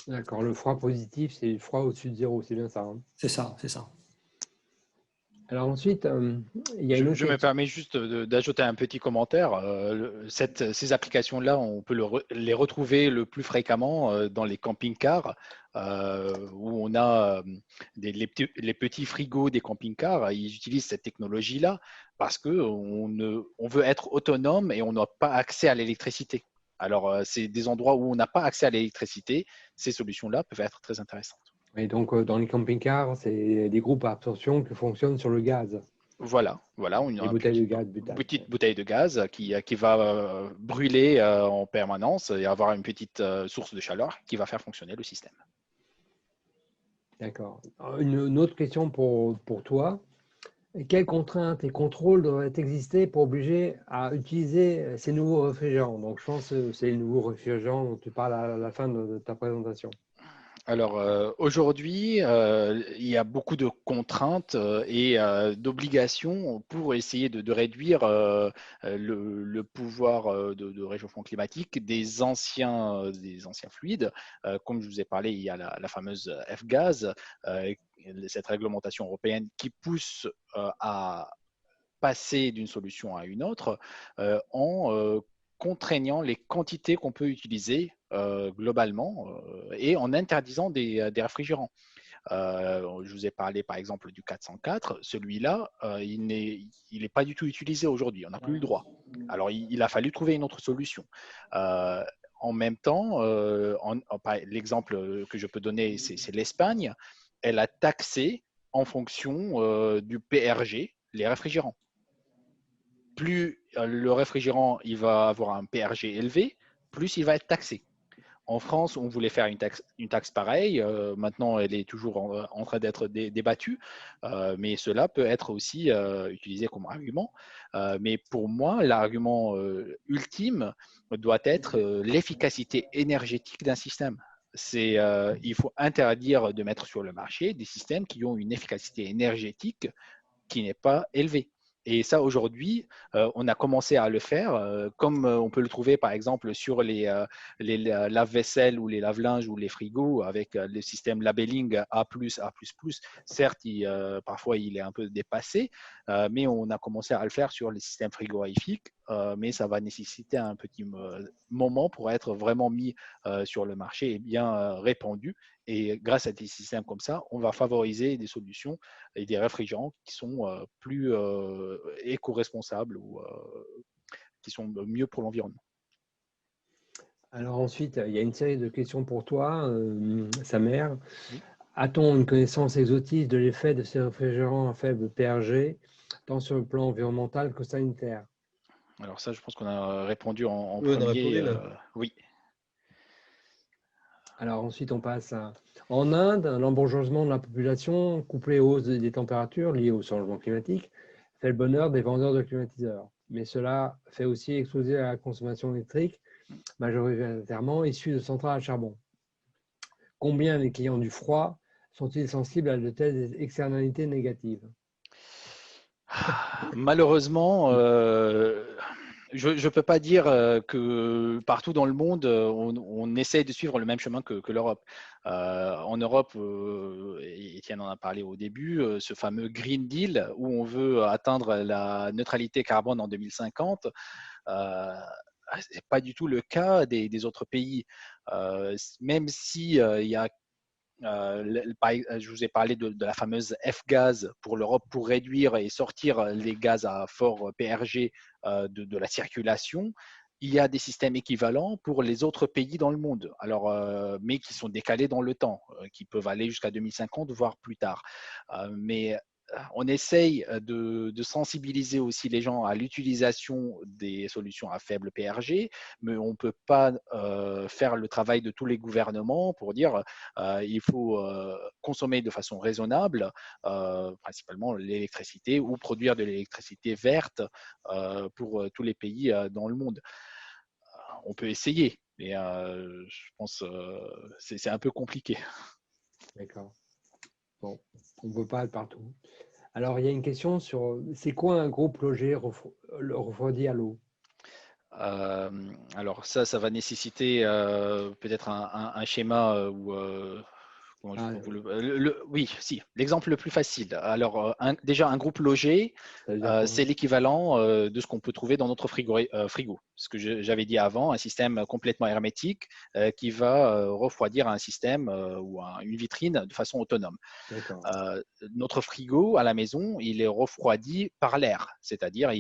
S1: D'accord, le froid positif, c'est le froid au-dessus de zéro, c'est bien ça, hein?
S3: C'est ça, c'est ça.
S1: Alors ensuite, il y a une autre
S4: Je me
S1: question.
S4: permets juste d'ajouter un petit commentaire. Ces applications-là, on peut les retrouver le plus fréquemment dans les camping-cars, où on a les petits frigos des camping-cars. Ils utilisent cette technologie-là parce qu'on veut être autonome et on n'a pas accès à l'électricité. Alors, c'est des endroits où on n'a pas accès à l'électricité. Ces solutions-là peuvent être très intéressantes.
S1: Et donc, dans les camping-cars, c'est des groupes à absorption qui fonctionnent sur le gaz.
S4: Voilà, on a
S1: Les bouteilles de gaz butane.
S4: une petite bouteille de gaz qui va brûler en permanence et avoir une petite source de chaleur qui va faire fonctionner le système.
S1: D'accord. Une autre question pour toi. Quelles contraintes et contrôles doivent exister pour obliger à utiliser ces nouveaux réfrigérants? Donc, je pense que c'est les nouveaux réfrigérants dont tu parles à la fin de ta présentation.
S4: Alors aujourd'hui, il y a beaucoup de contraintes et d'obligations pour essayer de réduire le pouvoir de réchauffement climatique des anciens fluides. Comme je vous ai parlé, il y a la fameuse F-gaz, cette réglementation européenne qui pousse à passer d'une solution à une autre en contraignant les quantités qu'on peut utiliser globalement et en interdisant des réfrigérants. Je vous ai parlé par exemple du 404. Celui-là, il n'est pas du tout utilisé aujourd'hui. On n'a plus le droit. Alors, il a fallu trouver une autre solution. En même temps, l'exemple que je peux donner, c'est l'Espagne. Elle a taxé en fonction du PRG les réfrigérants. Plus le réfrigérant il va avoir un PRG élevé, plus il va être taxé. En France, on voulait faire une taxe pareille. Maintenant, elle est toujours en train d'être débattue, mais cela peut être aussi utilisé comme argument. Mais pour moi, l'argument ultime doit être l'efficacité énergétique d'un système. Il faut interdire de mettre sur le marché des systèmes qui ont une efficacité énergétique qui n'est pas élevée. Et ça, aujourd'hui, on a commencé à le faire, comme on peut le trouver, par exemple, sur les lave-vaisselle ou les lave-linges ou les frigos avec le système labeling A+, A++. Certes, parfois, il est un peu dépassé, mais on a commencé à le faire sur les systèmes frigorifiques, mais ça va nécessiter un petit moment pour être vraiment mis sur le marché et bien répandu. Et grâce à des systèmes comme ça, on va favoriser des solutions et des réfrigérants qui sont plus éco-responsables ou qui sont mieux pour l'environnement.
S1: Alors ensuite, il y a une série de questions pour toi, Samer.
S4: Oui.
S1: A-t-on une connaissance exhaustive de l'effet de ces réfrigérants à faible PRG, tant sur le plan environnemental que sanitaire?
S4: Alors ça, je pense qu'on a répondu en
S5: Oui, on a
S4: premier.
S5: répondu, là.
S4: Oui.
S1: Alors ensuite, on passe en Inde, l'embourgeoisement de la population, couplé aux hausses des températures liées au changement climatique, fait le bonheur des vendeurs de climatiseurs. Mais cela fait aussi exploser la consommation électrique majoritairement issus de centrales à charbon. Combien des clients du froid sont-ils sensibles à de telles externalités négatives?
S4: Malheureusement, je ne peux pas dire que partout dans le monde, on essaye de suivre le même chemin que l'Europe. En Europe, et Étienne en a parlé au début, ce fameux Green Deal où on veut atteindre la neutralité carbone en 2050, ce n'est pas du tout le cas des autres pays. Même si il y a je vous ai parlé de la fameuse F-gaz pour l'Europe pour réduire et sortir les gaz à fort PRG de la circulation. Il y a des systèmes équivalents pour les autres pays dans le monde, alors, mais qui sont décalés dans le temps, qui peuvent aller jusqu'à 2050, voire plus tard. Mais on essaye de sensibiliser aussi les gens à l'utilisation des solutions à faible PRG, mais on ne peut pas faire le travail de tous les gouvernements pour dire il faut consommer de façon raisonnable, principalement l'électricité, ou produire de l'électricité verte pour tous les pays dans le monde. On peut essayer, mais je pense que c'est un peu compliqué.
S1: D'accord. Bon, on ne peut pas être partout. Alors, il y a une question sur c'est quoi un groupe logé refroidi à l'eau?
S4: Alors ça va nécessiter peut-être un schéma où comment je peux oui, si, l'exemple le plus facile. Alors déjà un groupe logé, c'est l'équivalent de ce qu'on peut trouver dans notre frigo. Ce que j'avais dit avant, un système complètement hermétique qui va refroidir un système ou une vitrine de façon autonome. Notre frigo à la maison, il est refroidi par l'air, c'est-à-dire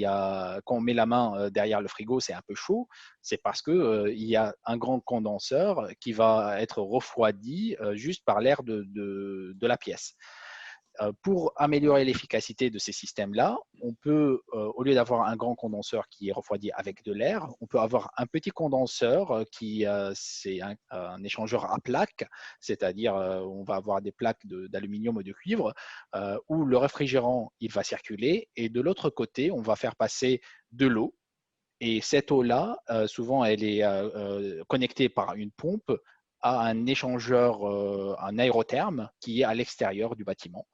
S4: quand on met la main derrière le frigo, c'est un peu chaud, c'est parce que il y a un grand condenseur qui va être refroidi juste par l'air de la pièce. Pour améliorer l'efficacité de ces systèmes-là, on peut, au lieu d'avoir un grand condenseur qui est refroidi avec de l'air, on peut avoir un petit condenseur qui c'est un échangeur à plaques, c'est-à-dire on va avoir des plaques d'aluminium ou de cuivre où le réfrigérant il va circuler et de l'autre côté, on va faire passer de l'eau. Et cette eau-là, souvent, elle est connectée par une pompe à un échangeur, un aérotherme qui est à l'extérieur du bâtiment.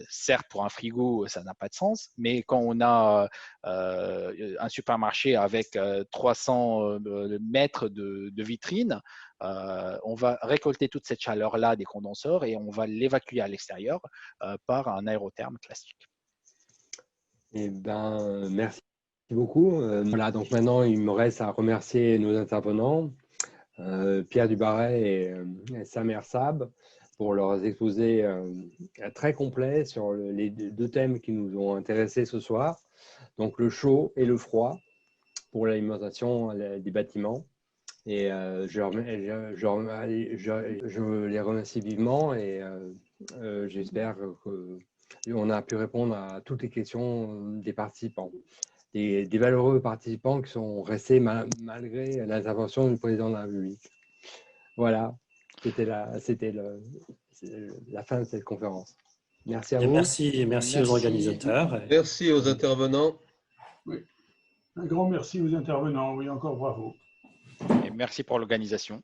S4: Certes, pour un frigo, ça n'a pas de sens, mais quand on a un supermarché avec 300 mètres de vitrine, on va récolter toute cette chaleur-là des condenseurs et on va l'évacuer à l'extérieur par un aérotherme classique.
S1: Eh bien, merci beaucoup. Voilà, donc maintenant, il me reste à remercier nos intervenants, Pierre Dubarret et Samer Sab, pour leurs exposés très complets sur les deux thèmes qui nous ont intéressés ce soir, donc le chaud et le froid pour l'alimentation des bâtiments. Et je les remercie vivement et j'espère qu'on a pu répondre à toutes les questions des participants, des valeureux participants qui sont restés malgré l'intervention du président de la République. Voilà, c'était la fin de cette conférence. Merci à vous.
S3: Merci aux organisateurs.
S5: Merci aux intervenants.
S6: Oui. Un grand merci aux intervenants. Oui, encore bravo.
S4: Et merci pour l'organisation.